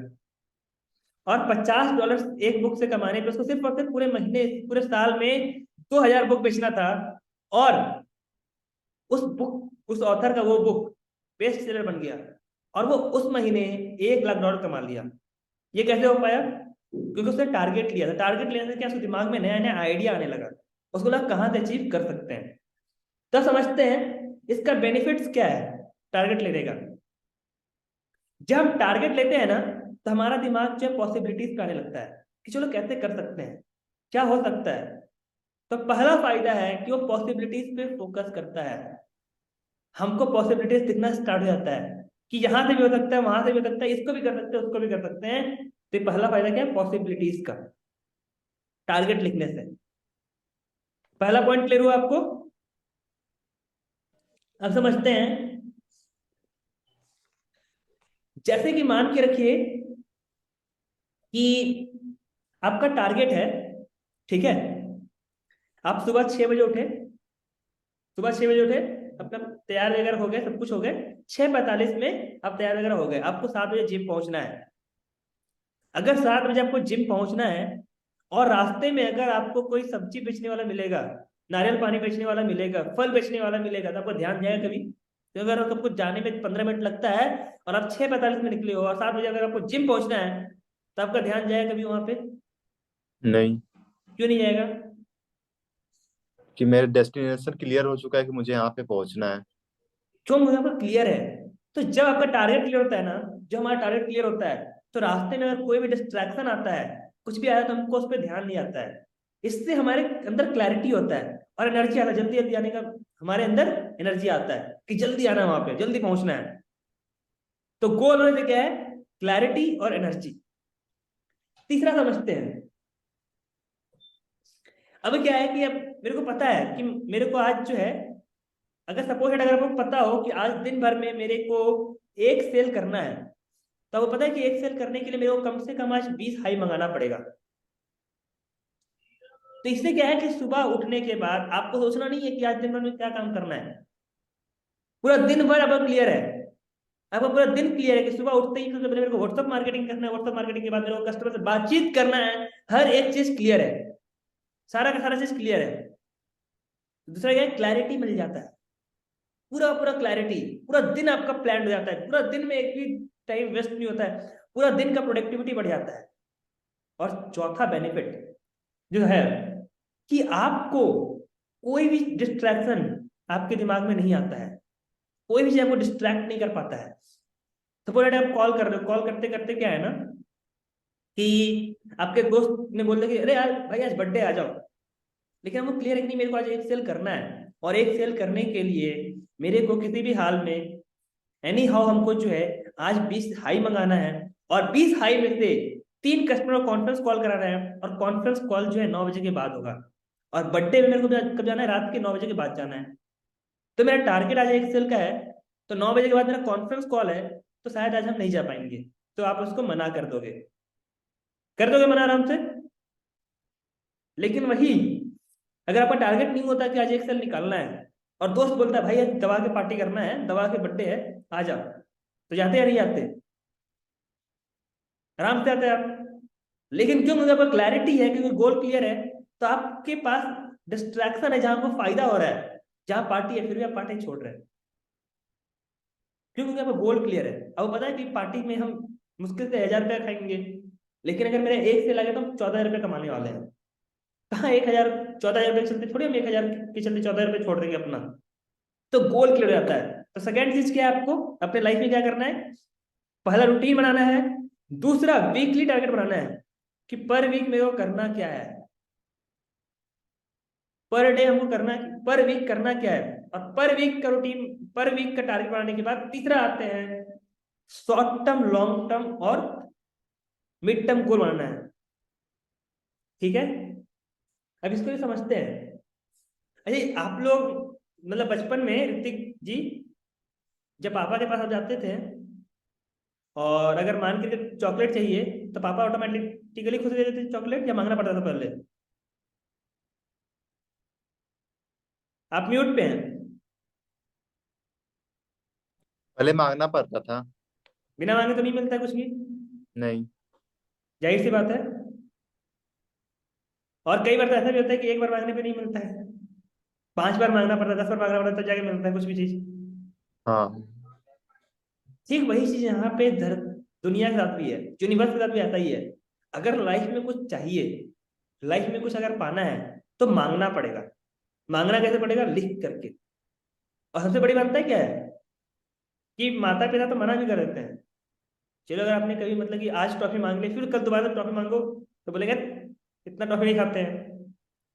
A: और $50 एक बुक से कमाने पे उसको सिर्फ और सिर्फ पूरे महीने, पूरे साल में 2000 बुक बेचना था। और उस ऑथर का वो बुक बेस्ट सेलर बन गया, और वो उस महीने $1 लाख कमा लिया। ये कैसे हो पाया, क्योंकि उसने टारगेट लिया था। टारगेट लेने से क्या, उसके दिमाग में नया नया आइडिया आने लगा, उसको लगा कहाँ से अचीव कर सकते हैं। तो समझते हैं इसका बेनिफिट्स क्या है टारगेट लेने का। जब हम टारगेट लेते हैं ना, तो हमारा दिमाग जो है पॉसिबिलिटीज पे आने लगता है कि चलो कैसे कर सकते हैं, क्या हो सकता है। तो पहला फायदा है कि वो पॉसिबिलिटीज पे फोकस करता है। हमको पॉसिबिलिटीज दिखना स्टार्ट हो जाता है कि यहाँ से भी हो सकता है, वहां से भी हो सकता है, इसको भी कर सकते हैं, उसको भी कर सकते हैं। तो ये पहला फायदा क्या है, पॉसिबिलिटीज का, टारगेट लिखने से। पहला पॉइंट क्लियर हुआ आपको। अब समझते हैं, जैसे कि मान के रखिए कि आपका टारगेट है, ठीक है, आप सुबह 6 बजे उठे, सुबह 6 बजे उठे, अपना तैयार वगैरह हो गए, सब कुछ हो गए, 6:45 में आप तैयार वगैरह हो गए, आपको 7 बजे जिम पहुंचना है। अगर 7 बजे आपको जिम पहुंचना है, और रास्ते में अगर आपको कोई सब्जी बेचने वाला मिलेगा, नारियल पानी बेचने वाला मिलेगा, फल बेचने वाला मिलेगा, तो आपको ध्यान जाएगा कभी। तो अगर आपको जाने में 15 मिनट लगता है और आप 6:45 में निकले हो, और 7 बजे अगर आपको जिम पहुंचना है, तो आपका ध्यान जाएगा कभी वहां पे?
B: नहीं,
A: क्यों नहीं जाएगा?
B: कि मेरा डेस्टिनेशन क्लियर हो चुका है कि मुझे यहाँ पे पहुंचना है।
A: जो मुझे आपका क्लियर है। तो जब आपका टारगेट क्लियर होता है ना, जो हमारा टारगेट क्लियर होता है, तो रास्ते में अगर कोई भी डिस्ट्रैक्शन आता है, कुछ भी आया, तो हमको उस पर ध्यान नहीं आता है। इससे हमारे अंदर क्लैरिटी होता है और एनर्जी आता है, जल्दी जल्दी आने का हमारे अंदर एनर्जी आता है कि जल्दी आना है, वहां पे जल्दी पहुंचना है। तो गोल होने से क्या है, क्लैरिटी और एनर्जी। तीसरा समझते हैं। अब क्या है कि अब मेरे को पता है कि मेरे को आज जो है, अगर सपोज अगर आपको पता हो कि आज दिन भर में मेरे को एक सेल करना है, तो आपको पता है कि एक सेल करने के लिए मेरे को कम से कम आज 20 हाई मंगाना पड़ेगा। तो इससे क्या है कि सुबह उठने के बाद आपको सोचना नहीं है कि आज दिन भर में क्या काम करना है। पूरा दिन भर आपका क्लियर है। आपका पूरा दिन क्लियर है कि सुबह उठते ही सबसे पहले मेरे को व्हाट्सअप मार्केटिंग करना है, व्हाट्सअप मार्केटिंग के बाद मेरे को कस्टमर से बातचीत करना है। हर एक चीज क्लियर है, सारा का सारा चीज क्लियर है। दूसरा क्या है, क्लैरिटी मिल जाता है। पूरा पूरा क्लैरिटी, पूरा दिन आपका प्लान हो जाता है, पूरा दिन में एक भी टाइम वेस्ट नहीं होता है, पूरा दिन का प्रोडक्टिविटी बढ़ जाता है। और चौथा बेनिफिट जो है कि आपको कोई भी डिस्ट्रैक्शन आपके दिमाग में नहीं आता है, कोई भी चीज आपको डिस्ट्रैक्ट नहीं कर पाता है। सपोज आप कॉल कर रहे हो, कॉल करते करते क्या है ना कि आपके दोस्त ने बोल दिया कि अरे यार भाई आज बर्थडे आ जाओ, लेकिन हमको क्लियर है कि नहीं, मेरे को आज एक सेल करना है, और एक सेल करने के लिए मेरे को किसी भी हाल में एनी हाउ हमको जो है आज 20 हाई मंगाना है, और 20 हाई में से 3 कस्टमर को कॉन्फ्रेंस कॉल कराना है, और कॉन्फ्रेंस कॉल जो है 9 बजे के बाद होगा। और बर्थडे में मेरे को कब जाना है, रात के 9 बजे के बाद जाना है। तो मेरा टारगेट आज एक्सेल का है, तो 9 बजे के बाद मेरा कॉन्फ्रेंस कॉल है, तो शायद आज हम नहीं जा पाएंगे। तो आप उसको मना कर दोगे मना आराम से। लेकिन वही अगर आपका टारगेट नहीं होता कि आज एक्सेल निकालना है, और दोस्त बोलता है भाई आज दवा के पार्टी करना है, दवा के बर्थडे है, आ जा, तो जाते या नहीं जाते? आराम से आते हैं आप। लेकिन क्यों, मुझे आपको क्लैरिटी है, क्योंकि गोल क्लियर है, तो आपके पास डिस्ट्रैक्शन है जहां आपको फायदा हो रहा है, जहां पार्टी है फिर भी आप पार्टी छोड़ रहे हैं। क्यों? क्योंकि आपका गोल क्लियर है। अब पता है कि पार्टी में हम मुश्किल से 1000 रुपया खाएंगे, लेकिन अगर मेरे एक से लगे तो हम 14,000 रुपये कमाने वाले हैं। कहाँ 1000, 14,000 रुपये के चलते थोड़ी हम 1000 के चलते 14,000 रुपये छोड़ देंगे अपना। तो गोल क्लियर हो जाता है। तो सेकेंड चीज क्या है, आपको अपने लाइफ में क्या करना है, पहला रूटीन बनाना है, दूसरा वीकली टारगेट बनाना है कि पर वीक मेरे को करना क्या है, पर डे हमको करना है, पर वीक करना क्या है। और पर वीक का रूटीन, पर वीक का टारगेट बनाने के बाद तीसरा आते हैं शॉर्ट टर्म, लॉन्ग टर्म और मिड टर्म गोल बनाना है। ठीक है, अब इसको भी समझते हैं। अरे आप लोग मतलब बचपन में ऋतिक जी, जब पापा के पास आप जाते थे और अगर मान के चॉकलेट चाहिए, तो पापा ऑटोमेटिकली खुद दे देते थे चॉकलेट, या मांगना पड़ता था पहले? आप म्यूट पे हैं।
B: पहले मांगना पड़ता था।
A: बिना मांगे तो नहीं मिलता है कुछ भी,
B: नहीं।
A: जाहिर सी बात है। और कई बार तो ऐसा भी होता है कि एक बार मांगने पे नहीं मिलता है, 5 बार मांगना पड़ता है, 10 बार मांगना पड़ता है, तब जाके मिलता है कुछ भी चीज।
B: हाँ।
A: ठीक वही चीज यहाँ पे दुनिया के साथ भी है, यूनिवर्स के साथ भी ऐसा ही है। अगर लाइफ में कुछ चाहिए, लाइफ में कुछ अगर पाना है, तो मांगना पड़ेगा। मांगना कैसे पड़ेगा, लिख करके। और सबसे बड़ी बात है क्या है कि माता पिता तो मना भी कर देते हैं। चलो अगर आपने कभी मतलब कि आज टॉफी मांग ली, फिर कल दोबारा टॉफी मांगो, तो बोलेंगे इतना टॉफी नहीं खाते हैं,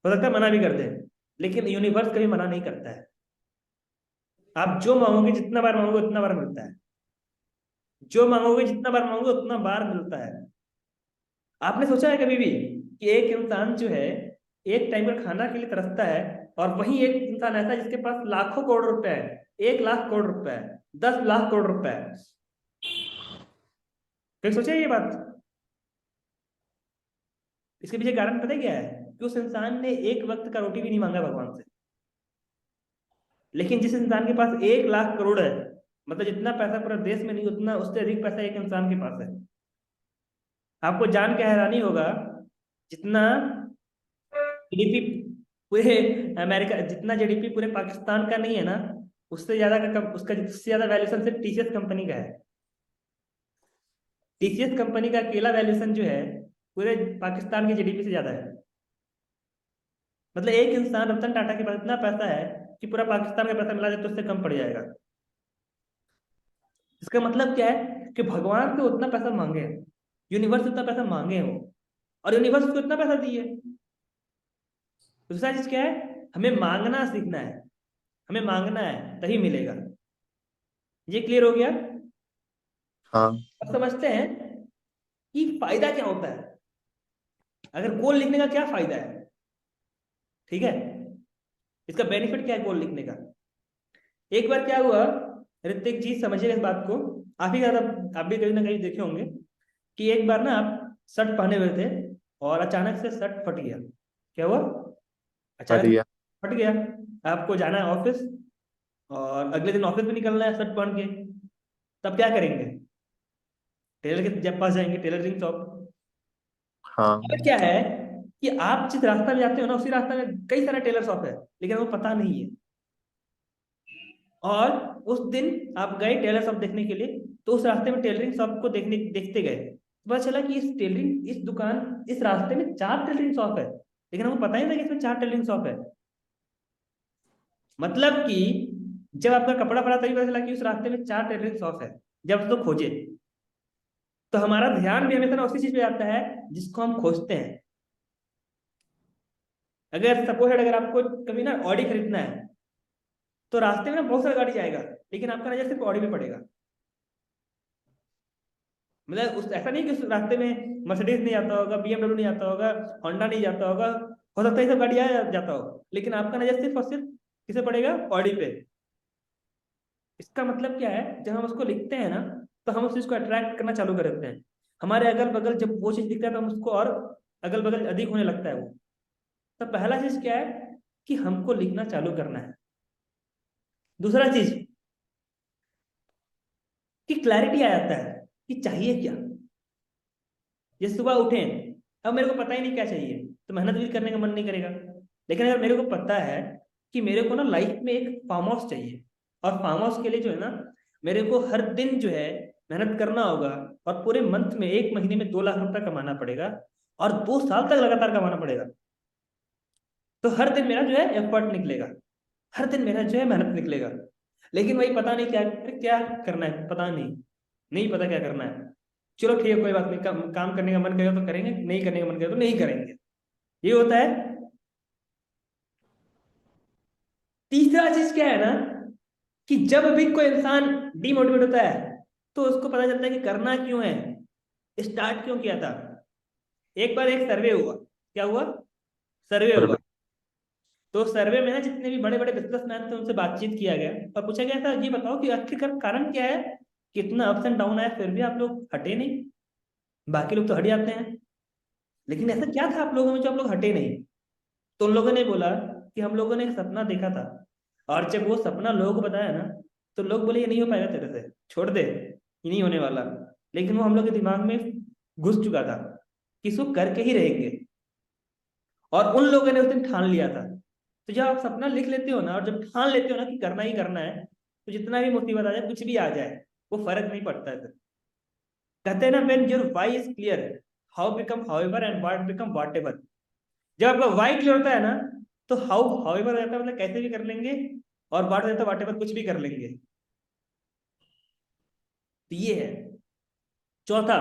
A: हो सकता है मना भी कर दें। लेकिन यूनिवर्स कभी मना नहीं करता है। आप जो मांगोगे, जितना बार मांगोगे उतना बार मिलता है। जो मांगोगे जितना बार मांगोगे उतना बार मिलता है। आपने सोचा है कभी भी कि एक इंसान जो है एक टाइम पर खाना के लिए तरसता है, और वहीं एक इंसान ऐसा है जिसके पास लाखों करोड़ रुपए है, 1 लाख करोड़ रुपए है, 10 लाख करोड़ रुपए है? कभी सोचा है ये बात? इसके पीछे कारण पता है क्या है, कि उस इंसान ने एक वक्त का रोटी भी नहीं मांगा भगवान से। लेकिन जिस इंसान के पास 1 लाख करोड़ है, मतलब जितना पैसा पूरा देश में नहीं, उतना उससे अधिक पैसा एक इंसान के पास है। आपको जान के हैरानी होगा, जितना जीडीपी पूरे अमेरिका, जितना जीडीपी पूरे पाकिस्तान का नहीं है ना, उससे ज्यादा उसका सबसे ज्यादा वैल्यूएशन सिर्फ टीसीएस कंपनी का है। टीसीएस कंपनी का अकेला वैल्यूएशन जो है पूरे पाकिस्तान की जीडीपी से ज्यादा है। मतलब एक इंसान रतन टाटा के पास इतना पैसा है कि पूरा पाकिस्तान का पैसा मिला जाए तो उससे कम पड़ जाएगा। इसका मतलब क्या है कि भगवान से उतना पैसा मांगे, यूनिवर्स उतना पैसा मांगे हो, और यूनिवर्स उसको इतना पैसा दिए। दूसरा चीज क्या है, हमें मांगना सीखना है, हमें मांगना है तभी मिलेगा। ये क्लियर हो गया?
B: हाँ।
A: अब समझते हैं कि फायदा क्या होता है, अगर गोल लिखने का क्या फायदा है। ठीक है, इसका बेनिफिट क्या है गोल लिखने का। एक बार क्या हुआ, ऋतिक जी समझिएगा इस बात को, आप ही ज्यादा, आप भी कहीं ना कहीं देखे होंगे कि एक बार ना आप शर्ट पहने हुए थे और अचानक से शर्ट फट गया। क्या हुआ?
B: हट
A: अचानक
B: गया।
A: फट गया। आपको जाना है ऑफिस, और अगले दिन ऑफिस में निकलना है शर्ट पहन के, तब क्या करेंगे? टेलर के जब पास जाएंगे, टेलरिंग शॉप।
B: हाँ।
A: अब क्या है कि आप जिस रास्ता में जाते हो ना, उसी रास्ता में कई सारे टेलर शॉप है, लेकिन वो पता नहीं है। और उस दिन आप गए टेलर शॉप देखने के लिए, तो उस रास्ते में टेलरिंग शॉप को देखते गए, तो पता चला कि इस दुकान, इस रास्ते में 4 टेलरिंग शॉप है, लेकिन हमको पता ही नहीं था कि इसमें 4 टेलरिंग शॉप है। मतलब कि जब आपका कपड़ा पड़ा तभी पता चला कि उस रास्ते में 4 टेलरिंग शॉप है, जब तो खोजे। तो हमारा ध्यान भी हमेशा ना उसी चीज पे आता है जिसको हम खोजते हैं। अगर सपोज अगर आपको कभी ना ऑडी खरीदना है, तो रास्ते में ना बहुत सारा गाड़ी जाएगा, लेकिन आपका नजर सिर्फ ऑडी में पड़ेगा। मतलब उस ऐसा नहीं कि उस रास्ते में मर्सिडीज नहीं आता होगा, बीएमडब्ल्यू नहीं आता होगा, होंडा नहीं जाता होगा, हो सकता है ये सब गाड़ी जाता हो, लेकिन आपका नजर सिर्फ और सिर्फ किसे पड़ेगा? ऑडी पे। इसका मतलब क्या है, जब हम उसको लिखते हैं ना, तो हम उस चीज को अट्रैक्ट करना चालू कर देते हैं। हमारे अगल बगल जब वो चीज दिखता है तो हम उसको और अगल बगल अधिक होने लगता है वो। तो पहला चीज क्या है कि हमको लिखना चालू करना है। दूसरा चीज कि क्लैरिटी आ जाता है कि चाहिए क्या। ये सुबह उठे, अब मेरे को पता ही नहीं क्या चाहिए, तो मेहनत भी करने का मन नहीं करेगा। लेकिन अगर मेरे को पता है कि मेरे को ना लाइफ में एक फार्म हाउस चाहिए, और फार्म हाउस के लिए जो है ना, मेरे को हर दिन जो है मेहनत करना होगा, और पूरे मंथ में, एक महीने में 2 लाख रुपए कमाना पड़ेगा, और 2 साल तक लगातार कमाना पड़ेगा। तो हर दिन मेरा जो है एफर्ट निकलेगा, हर दिन मेरा जो है मेहनत निकलेगा। लेकिन वही पता नहीं क्या, अरे क्या करना है पता नहीं, नहीं पता क्या करना है। चलो ठीक है, कोई बात नहीं, काम करने का मन करेगा तो करेंगे, नहीं करने का मन करेगा तो नहीं करेंगे। ये होता है। तीसरा चीज क्या है ना, कि जब भी कोई इंसान डिमोटिवेट होता है, तो उसको पता चलता है कि करना क्यों है, स्टार्ट क्यों किया था। एक बार एक सर्वे हुआ। क्या हुआ? सर्वे हुआ।
B: सर्वे।
A: तो सर्वे में ना जितने भी बड़े बड़े बिजनेसमैन थे उनसे बातचीत किया गया, और पूछा गया था, ये बताओ कि आखिरकार कारण क्या है, कितना अप्स एंड डाउन आया फिर भी आप लोग हटे नहीं, बाकी लोग तो हट जाते हैं, लेकिन ऐसा क्या था आप लोगों में जो आप लोग हटे नहीं? तो उन लोगों ने बोला कि हम लोगों ने एक सपना देखा था, और जब वो सपना लोगों को बताया ना, तो लोग बोले ये नहीं हो पाएगा तेरे से, छोड़ दे, ये नहीं होने वाला। लेकिन वो हम लोग के दिमाग में घुस चुका था कि इसको करके ही रहेंगे, और उन लोगों ने उस दिन ठान लिया था। तो जब आप सपना लिख लेते हो ना, और जब ठान लेते हो ना कि करना ही करना है, तो जितना भी मुसीबत आ जाए, कुछ भी आ जाए, वो फर्क नहीं पड़ता है फिर। कहते हैं ना, when your why is clear, how become however and what become whatever. जब आपका व्हाई क्लियर होता है ना, तो हाउ हाउएवर रहता है, मतलब कैसे भी कर लेंगे, और व्हाट रहता है व्हाटएवर, कुछ भी कर लेंगे। तो ये है। चौथा,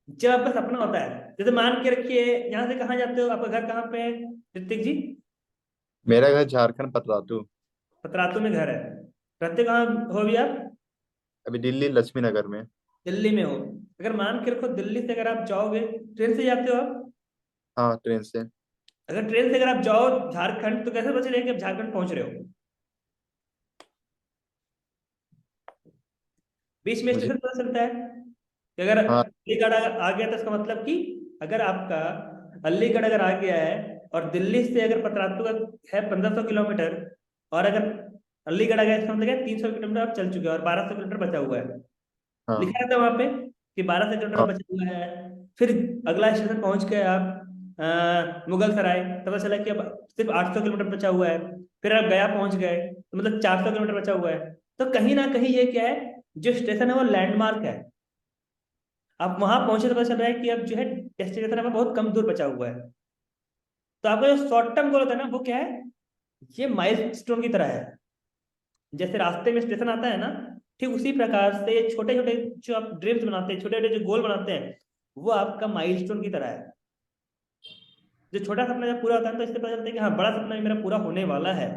A: जब आपका सपना होता है, जैसे मान के रखिए, यहाँ से कहाँ जाते हो, आपका घर कहाँ पे है ऋतिक जी?
B: मेरा घर झारखंड पतरातू।
A: पतरातू में घर है। रहते कहाँ हो अभी आप?
B: अभी दिल्ली लक्ष्मी नगर में।
A: दिल्ली में हो। अगर मान के रखो दिल्ली से अगर आप जाओगे, ट्रेन से जाते हो आप?
B: हाँ, ट्रेन से।
A: अगर ट्रेन से अगर आप जाओ झारखंड, तो कैसे पता चलेगा कि आप झारखंड पहुंच रहे हो? बीच में
B: मुझे।
A: स्टेशन पता चलता है कि अगर
B: हाँ।
A: अलीगढ़ आ गया, तो इसका मतलब कि अगर आपका अलीगढ़ अगर आ गया है, और दिल्ली से अगर पतरातू का है 1500 किलोमीटर, और अगर अलीगढ़ आ गया, इसका मतलब 300 किलोमीटर आप चल चुके हो, और 1200 किलोमीटर बचा हुआ है।
B: हाँ।
A: लिखा रहता है वहां पे कि 1200 किलोमीटर
B: हाँ।
A: बचा हुआ है। फिर अगला स्टेशन पहुंच गए आप मुगल सराय, तो पता चला कि अब सिर्फ 800 किलोमीटर बचा हुआ है। फिर आप गया पहुंच गए, तो मतलब 400 किलोमीटर बचा हुआ है। तो कहीं ना कहीं ये क्या है, जो स्टेशन है वो लैंडमार्क है। आप वहां पहुंचे तो पता चल रहा है कि अब जो है डेस्टिनेशन है बहुत कम दूर बचा हुआ है। तो आपका जो शॉर्ट टर्म गोल होता है ना, वो क्या है, ये माइल स्टोन की तरह है। जैसे रास्ते में स्टेशन आता है ना, ठीक उसी प्रकार से छोटे छोटे जो आप ड्रीम्स बनाते हैं, छोटे छोटे जो गोल बनाते हैं, वो आपका माइलस्टोन की तरह है। जो छोटा सपना जब पूरा होता है तो इससे पता चलता है कि हाँ बड़ा सपना भी मेरा पूरा होने वाला है।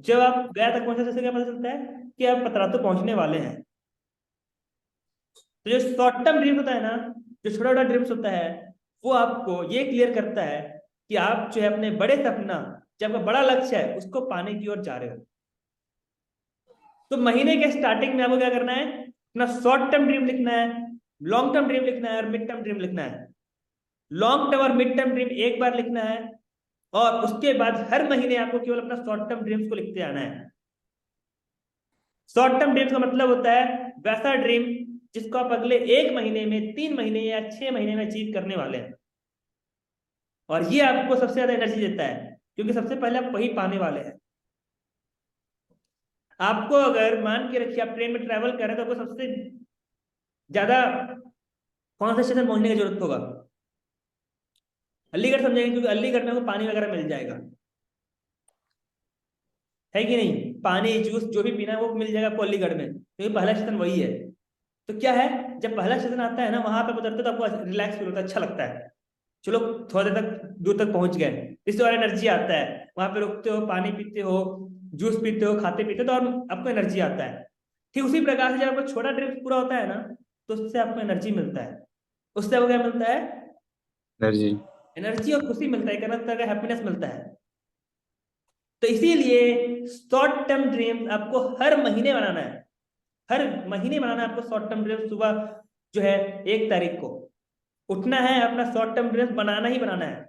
A: जब आप गया तक पहुंचे तो क्या पता चलता है कि आप पतरातू पहुंचने वाले हैं। तो जो शॉर्ट टर्म ड्रीम्स होता है ना, जो छोटा छोटा ड्रीम्स होता है, वो आपको ये क्लियर करता है कि आप जो है अपने बड़े सपना, जो आपका बड़ा लक्ष्य है, उसको पाने की ओर जा रहे हो। तो महीने के स्टार्टिंग में आपको क्या करना है, अपना शॉर्ट टर्म ड्रीम लिखना है, लॉन्ग टर्म ड्रीम लिखना है और मिड टर्म ड्रीम लिखना है। लॉन्ग टर्म और मिड टर्म ड्रीम एक बार लिखना है, और उसके बाद हर महीने आपको केवल अपना शॉर्ट टर्म ड्रीम्स को लिखते आना है। शॉर्ट टर्म ड्रीम्स का मतलब होता है वैसा ड्रीम जिसको आप अगले 1 महीने में, 3 महीने या 6 महीने में अचीव करने वाले हैं। और ये आपको सबसे ज्यादा एनर्जी देता है, क्योंकि सबसे पहले आप वही पाने वाले हैं। आपको अगर मान के रखिए आप ट्रेन में ट्रैवल कर रहे हैं तो आपको सबसे ज्यादा कौन सा स्टेशन पहुंचने की जरूरत होगा? अलीगढ़ समझेंगे, क्योंकि अलीगढ़ में आपको पानी वगैरह मिल जाएगा, है कि नहीं? पानी जूस जो भी पीना है वो मिल जाएगा आपको अलीगढ़ में, क्योंकि पहला स्टेशन वही है। तो क्या है, जब पहला स्टेशन आता है ना, वहां पे उतरते तो आपको रिलैक्स फील होता है, अच्छा लगता है। चलो थोड़ा देर तक, दूर तक पहुंच गए, इससे और एनर्जी आता है। वहां पे रुकते हो, पानी पीते हो, जूस पीते हो, खाते पीते हो, तो और आपको एनर्जी आता है। ठीक उसी प्रकार से जब आपको छोटा ड्रिंक पूरा होता है ना, तो उससे आपको एनर्जी मिलता है। उससे आपको क्या मिलता है?
B: एनर्जी।
A: एनर्जी और खुशी मिलता है, एक अलग तरह का हैप्पीनेस मिलता है। तो इसीलिए शॉर्ट टर्म ड्रीम्स आपको हर महीने बनाना है। हर महीने बनाना है आपको शॉर्ट टर्म ड्रीम्स। सुबह जो है 1 तारीख को उठना है, अपना शॉर्ट टर्म ड्रीम्स बनाना ही बनाना है।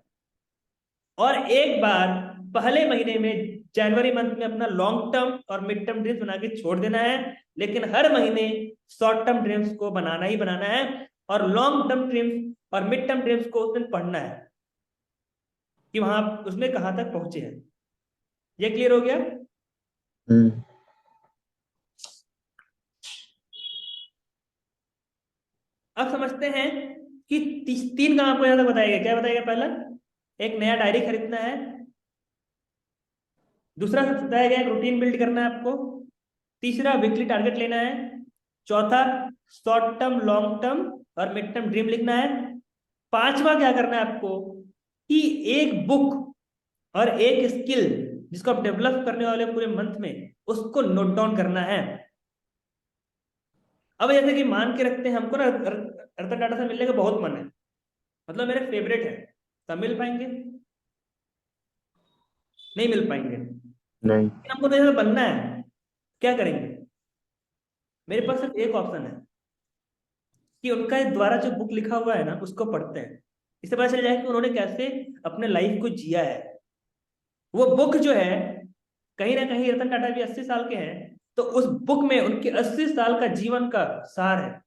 A: और एक बार पहले महीने में, जनवरी मंथ में, अपना लॉन्ग टर्म और मिड टर्म ड्रीम्स बना के छोड़ देना है। लेकिन हर महीने शॉर्ट टर्म ड्रीम्स को बनाना ही बनाना है, और लॉन्ग टर्म ड्रीम्स और मिड टर्म ड्रीम्स को उस दिन पढ़ना है कि वहां उसमें कहां तक पहुंचे हैं। ये क्लियर हो गया?
B: हम्म।
A: अब समझते हैं कि 3 काम आपको यहां तक बताएगा। क्या बताएगा? पहला, एक नया डायरी खरीदना है। दूसरा बताया गया, एक रूटीन बिल्ड करना है आपको। तीसरा, वीकली टारगेट लेना है। चौथा, शॉर्ट टर्म, लॉन्ग टर्म और मिड टर्म ड्रीम लिखना है। पांचवा क्या करना है आपको, कि एक बुक और एक स्किल जिसको आप डेवलप करने वाले हो पूरे मंथ में, उसको नोट डाउन करना है। अब जैसे कि मान के रखते हैं हमको ना रतन टाटा से मिलने का बहुत मन है, मतलब मेरे फेवरेट है, तब मिल पाएंगे? नहीं मिल पाएंगे।
B: नहीं।
A: हमको तो ऐसा बनना है, क्या करेंगे? मेरे पास सिर्फ एक ऑप्शन है कि उनका द्वारा जो बुक लिखा हुआ है ना, उसको पढ़ते हैं। इससे पता चल जाएगा कि उन्होंने कैसे अपने लाइफ को जिया है। वो बुक जो है, कहीं ना कहीं रतन टाटा भी 80 साल के हैं, तो उस बुक में उनके 80 साल का जीवन का सार है।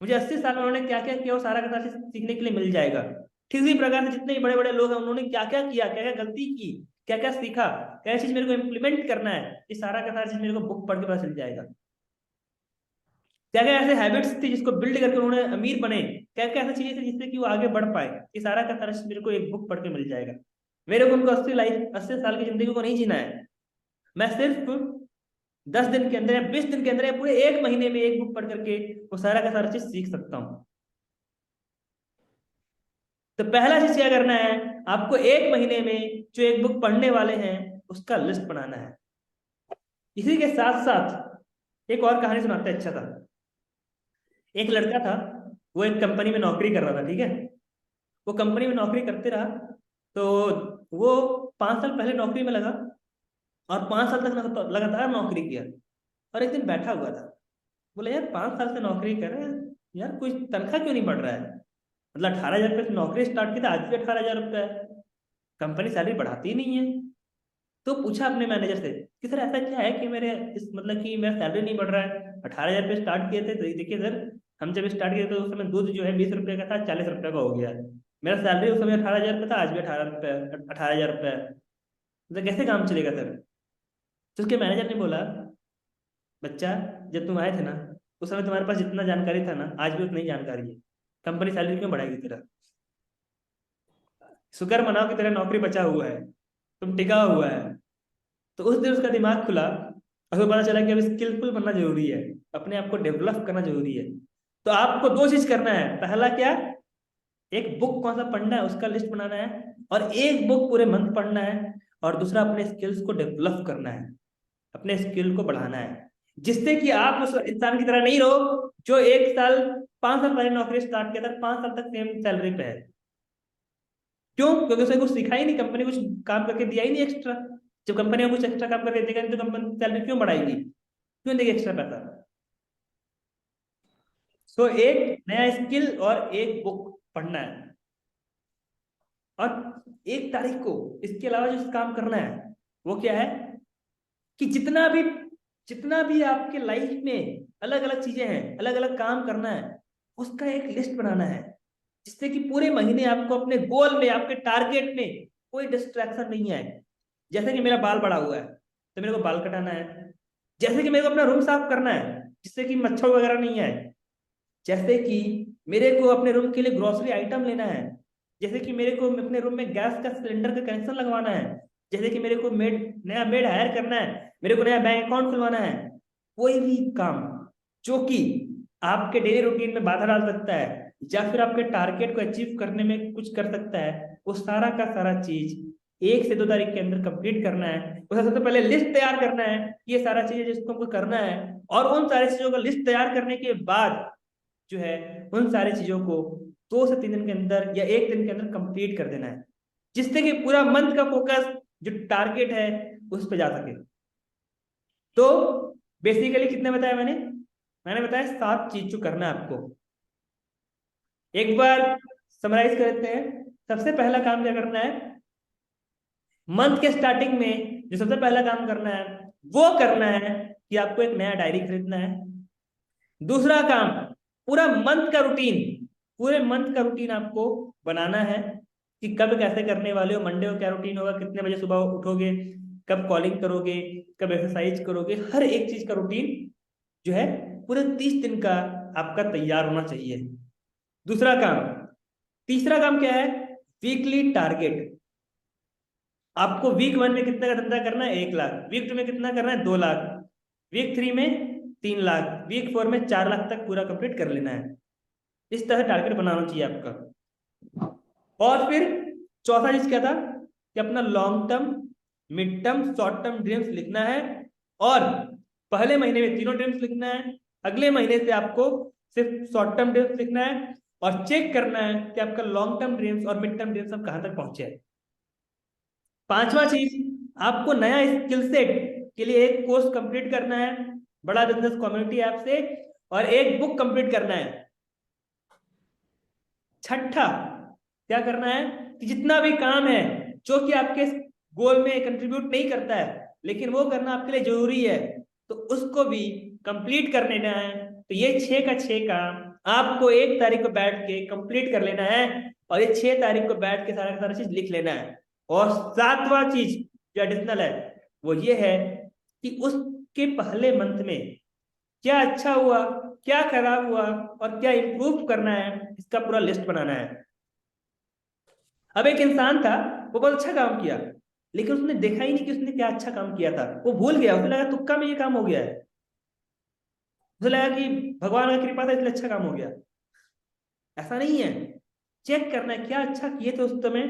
A: मुझे 80 साल में उन्होंने क्या क्या किया, वो सारा का सारा चीज़ सीखने के लिए मिल जाएगा। ठीक इसी प्रकार से जितने भी बड़े बड़े लोग हैं, उन्होंने क्या क्या किया, क्या क्या गलती की, क्या क्या सीखा, क्या चीज मेरे को इम्प्लीमेंट करना है, ये सारा का सारा चीज मेरे को बुक पढ़ के पता चल जाएगा। क्या क्या ऐसे हैबिट्स थी जिसको बिल्ड करके उन्होंने अमीर बने, क्या क्या ऐसी चीजें थी जिससे कि वो आगे बढ़ पाए, ये सारा का सारा चीज मेरे को एक बुक पढ़ के मिल जाएगा। मेरे को उनको 80 साल की जिंदगी को नहीं जीना है। मैं सिर्फ 10 दिन के अंदर या 20 दिन के अंदर या पूरे 1 महीने में एक बुक पढ़ करके वो सारा का सारा चीज सीख सकता हूँ। तो पहला चीज क्या करना है, आपको 1 महीने में जो एक बुक पढ़ने वाले हैं उसका लिस्ट बनाना है। इसी के साथ साथ एक और कहानी सुनाते हैं, अच्छा था। एक लड़का था, वो एक कंपनी में नौकरी कर रहा था, ठीक है। वो कंपनी में नौकरी करते रहा, तो वो 5 साल पहले नौकरी में लगा, और 5 साल तक लगातार नौकरी किया। और एक दिन बैठा हुआ था, बोले यार 5 साल से नौकरी कर रहे हैं, यार कुछ तनख्वाह क्यों नहीं बढ़ रहा है? मतलब 18,000 रुपये से नौकरी स्टार्ट की था, आज भी 18,000 रुपये है, कंपनी सैलरी बढ़ाती ही नहीं है। तो पूछा अपने मैनेजर से कि सर ऐसा क्या है कि मेरे इस मतलब कि मेरा सैलरी नहीं बढ़ रहा है? 18,000 रुपये स्टार्ट किए थे, तो देखिए सर, हम जब स्टार्ट किए तो उस समय दूध जो है 20 रुपये का था, 40 रुपये का हो गया है। मेरा सैलरी उस समय 18,000 रुपये था, आज भी 18 रुपये, 18,000 रुपये है। तो कैसे काम चलेगा सर? तो उसके मैनेजर ने बोला, बच्चा, जब तुम आए थे ना, उस समय तुम्हारे पास जितना जानकारी था ना, आज भी उतनी ही जानकारी है। कंपनी सैलरी क्यों बढ़ाएगी तेरा? शुक्र मनाओ कि तेरा नौकरी बचा हुआ है, तुम टिका हुआ है। तो उस दिन उसका दिमाग खुला, और उसको पता चला कि अब स्किलफुल बनना जरूरी है, अपने आप को डेवलप करना जरूरी है। तो आपको दो चीज करना है, पहला क्या, एक बुक कौन सा पढ़ना है उसका लिस्ट बनाना है, और एक बुक पूरे मंथ पढ़ना है, और दूसरा अपने स्किल्स को डेवलप करना है, अपने स्किल को बढ़ाना है, जिससे कि आप उस इंसान की तरह नहीं रहो जो 1 साल 5 साल पहले नौकरी स्टार्ट किया था, 5 साल तक सेम सैलरी पे है। क्यों? क्योंकि उसने कुछ सिखा ही नहीं, कंपनी कुछ काम करके दिया ही नहीं एक्स्ट्रा। जब कंपनी में कुछ एक्स्ट्रा काम करके देगा नहीं तो कंपनी सैलरी क्यों बढ़ाएगी, क्यों देगी एक्स्ट्रा पैसा? सो एक नया स्किल और एक बुक पढ़ना है, और 1 तारीख को इसके अलावा जो काम करना है वो क्या है कि जितना भी आपके लाइफ में अलग अलग चीजें हैं, अलग अलग काम करना है, उसका एक लिस्ट बनाना है, जिससे कि पूरे महीने आपको अपने गोल में, आपके टारगेट में कोई डिस्ट्रैक्शन नहीं आए। जैसे कि मेरा बाल बड़ा हुआ है तो मेरे को बाल कटाना है, जैसे कि मेरे को अपना रूम साफ करना है जिससे कि मच्छर वगैरह नहीं आए, जैसे कि मेरे को अपने रूम के लिए ग्रोसरी आइटम लेना है, जैसे कि मेरे को अपने रूम में गैस का सिलेंडर का कनेक्शन लगवाना है, जैसे कि मेरे को नया मेड हायर करना है, मेरे को नया बैंक अकाउंट खुलवाना है। कोई भी काम जो कि आपके डेली रूटीन में बाधा डाल सकता है या फिर आपके टारगेट को अचीव करने में कुछ कर सकता है, वो सारा का सारा चीज 1 से 2 तारीख के अंदर कंप्लीट करना है। उसे सबसे पहले लिस्ट तैयार करना है कि ये सारा चीजें जिसको हमको करना है, और उन सारी चीजों का लिस्ट तैयार करने के बाद जो है उन सारी चीजों को 2 से 3 दिन के अंदर या 1 दिन के अंदर कंप्लीट कर देना है, जिससे कि पूरा मंथ का फोकस जो टारगेट है उस पर जा सके। तो बेसिकली कितने बताया मैंने? मैंने बताया 7 चीज जो करना है आपको। एक बार समराइज कर देते हैं। सबसे पहला काम क्या करना है, मंथ के स्टार्टिंग में जो सबसे पहला काम करना है वो करना है कि आपको एक नया डायरी खरीदना है। दूसरा काम, पूरा मंथ का रूटीन, पूरे मंथ का रूटीन आपको बनाना है कि कब कैसे करने वाले हो, मंडे को क्या रूटीन होगा, कितने बजे सुबह उठोगे, कब कॉलिंग करोगे, कब एक्सरसाइज करोगे, हर एक चीज का रूटीन जो है पूरे 30 दिन का आपका तैयार होना चाहिए। दूसरा काम, तीसरा काम क्या है, वीकली टारगेट। आपको वीक 1 में कितने का धंधा करना है, 1 लाख, वीक 2 में कितना करना है, 2 लाख, वीक 3 में 3 लाख, वीक 4 में 4 लाख तक पूरा कंप्लीट कर लेना है। इस तरह टारगेट बनाना चाहिए आपका। और फिर चौथा चीज क्या था कि अपना long term, mid term, short term dreams लिखना है, और पहले महीने में तीनों ड्रीम्स लिखना है, अगले महीने से आपको सिर्फ शॉर्ट टर्म ड्रीम्स लिखना है, और चेक करना है कि आपका लॉन्ग टर्म ड्रीम्स और मिड टर्म ड्रीम्स अब कहां तक पहुंचे है। पांचवा चीज, आपको नया स्किल सेट के लिए एक कोर्स कंप्लीट करना है बड़ा बिजनेस कम्युनिटी ऐप से, और एक बुक कंप्लीट करना है। छठा क्या करना है कि जितना भी काम है जो कि आपके गोल में कंट्रीब्यूट नहीं करता है लेकिन वो करना आपके लिए जरूरी है, तो उसको भी कंप्लीट कर लेना है। तो ये 6 का 6 काम आपको 1 तारीख को बैठ के कंप्लीट कर लेना है, और ये 6 तारीख को बैठ के सारा का सारा चीज लिख लेना है। और सातवां चीज जो एडिशनल है वो ये है कि उसके पहले मंथ में क्या अच्छा हुआ, क्या खराब हुआ, और क्या इंप्रूव करना है, इसका पूरा लिस्ट बनाना है। अब एक इंसान था, वो बहुत अच्छा काम किया, लेकिन उसने देखा ही नहीं कि उसने क्या अच्छा काम किया था, वो भूल गया, उसे लगा तुक्का में ये काम हो गया है, उसे लगा कि भगवान का कृपा था इसलिए अच्छा काम हो गया। ऐसा नहीं है, चेक करना है क्या अच्छा किए थे उस समय,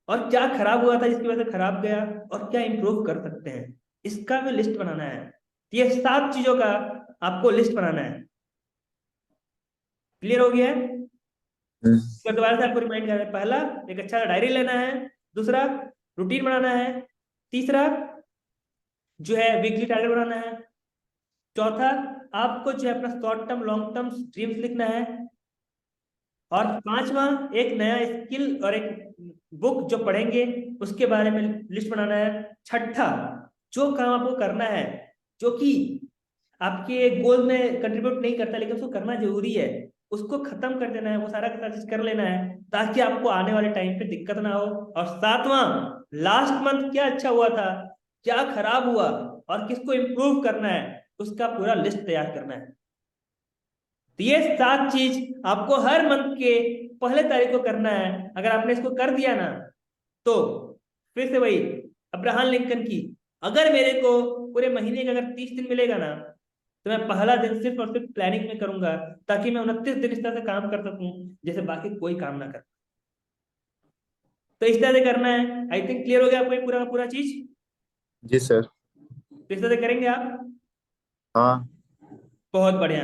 A: और क्या खराब हुआ था जिसकी वजह से खराब गया, और क्या इंप्रूव कर सकते हैं, इसका भी लिस्ट बनाना है। तो ये 7 चीजों का आपको लिस्ट बनाना है। क्लियर हो गया है?
B: हम्म।
A: तो दोबारा से आपको रिमाइंड कर रहे हैं, पहला एक अच्छा डायरी लेना है, दूसरा रूटीन बनाना है, तीसरा जो है वीकली टारगेट बनाना है, चौथा आपको जो है अपना short term long term dreams लिखना है, और पांचवा एक नया स्किल और एक बुक जो पढ़ेंगे उसके बारे में लिस्ट बनाना है। छठा, जो काम आपको करना है जो कि आपके गोल में कंट्रीब्यूट नहीं करता लेकिन उसको करना जरूरी है, उसको खत्म कर देना है, वो सारा का सारा चीज कर लेना है ताकि आपको आने वाले टाइम पे दिक्कत ना हो। और सातवां, लास्ट मंथ क्या अच्छा हुआ था, क्या खराब हुआ, और किसको इम्प्रूव करना है, उसका पूरा लिस्ट तैयार करना है। तो ये 7 चीज आपको हर मंथ के पहले तारीख को करना है। अगर आपने इसको कर दिया ना, तो फिर से वही अब्राहम लिंकन की, अगर मेरे को पूरे महीने का अगर 30 दिन मिलेगा ना, तो मैं पहला दिन सिर्फ और सिर्फ प्लानिंग में करूंगा, ताकि मैं 29 दिन इस तरह से काम कर सकूं जैसे बाकी कोई काम ना कर। तो इस तरह से करना है। आई थिंक क्लियर हो गया आपको ये पूरा का पूरा चीज।
B: जी सर।
A: तो इस तरह से करेंगे आप।
B: हाँ।
A: बहुत बढ़िया।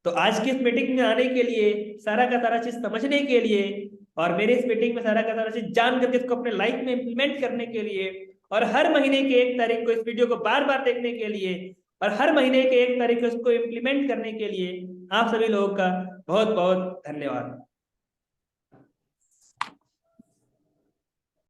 A: तो आज की इस मीटिंग में आने के लिए, सारा का सारा चीज समझने के लिए, और मेरे इस मीटिंग में सारा का सारा चीज जान करके इसको अपने लाइफ में इंप्लीमेंट करने के लिए, और हर महीने के 1 तारीख को इस वीडियो को बार बार देखने के लिए, और हर महीने के 1 तारीख को इसको इम्प्लीमेंट करने के लिए, आप सभी लोगों का बहुत बहुत धन्यवाद।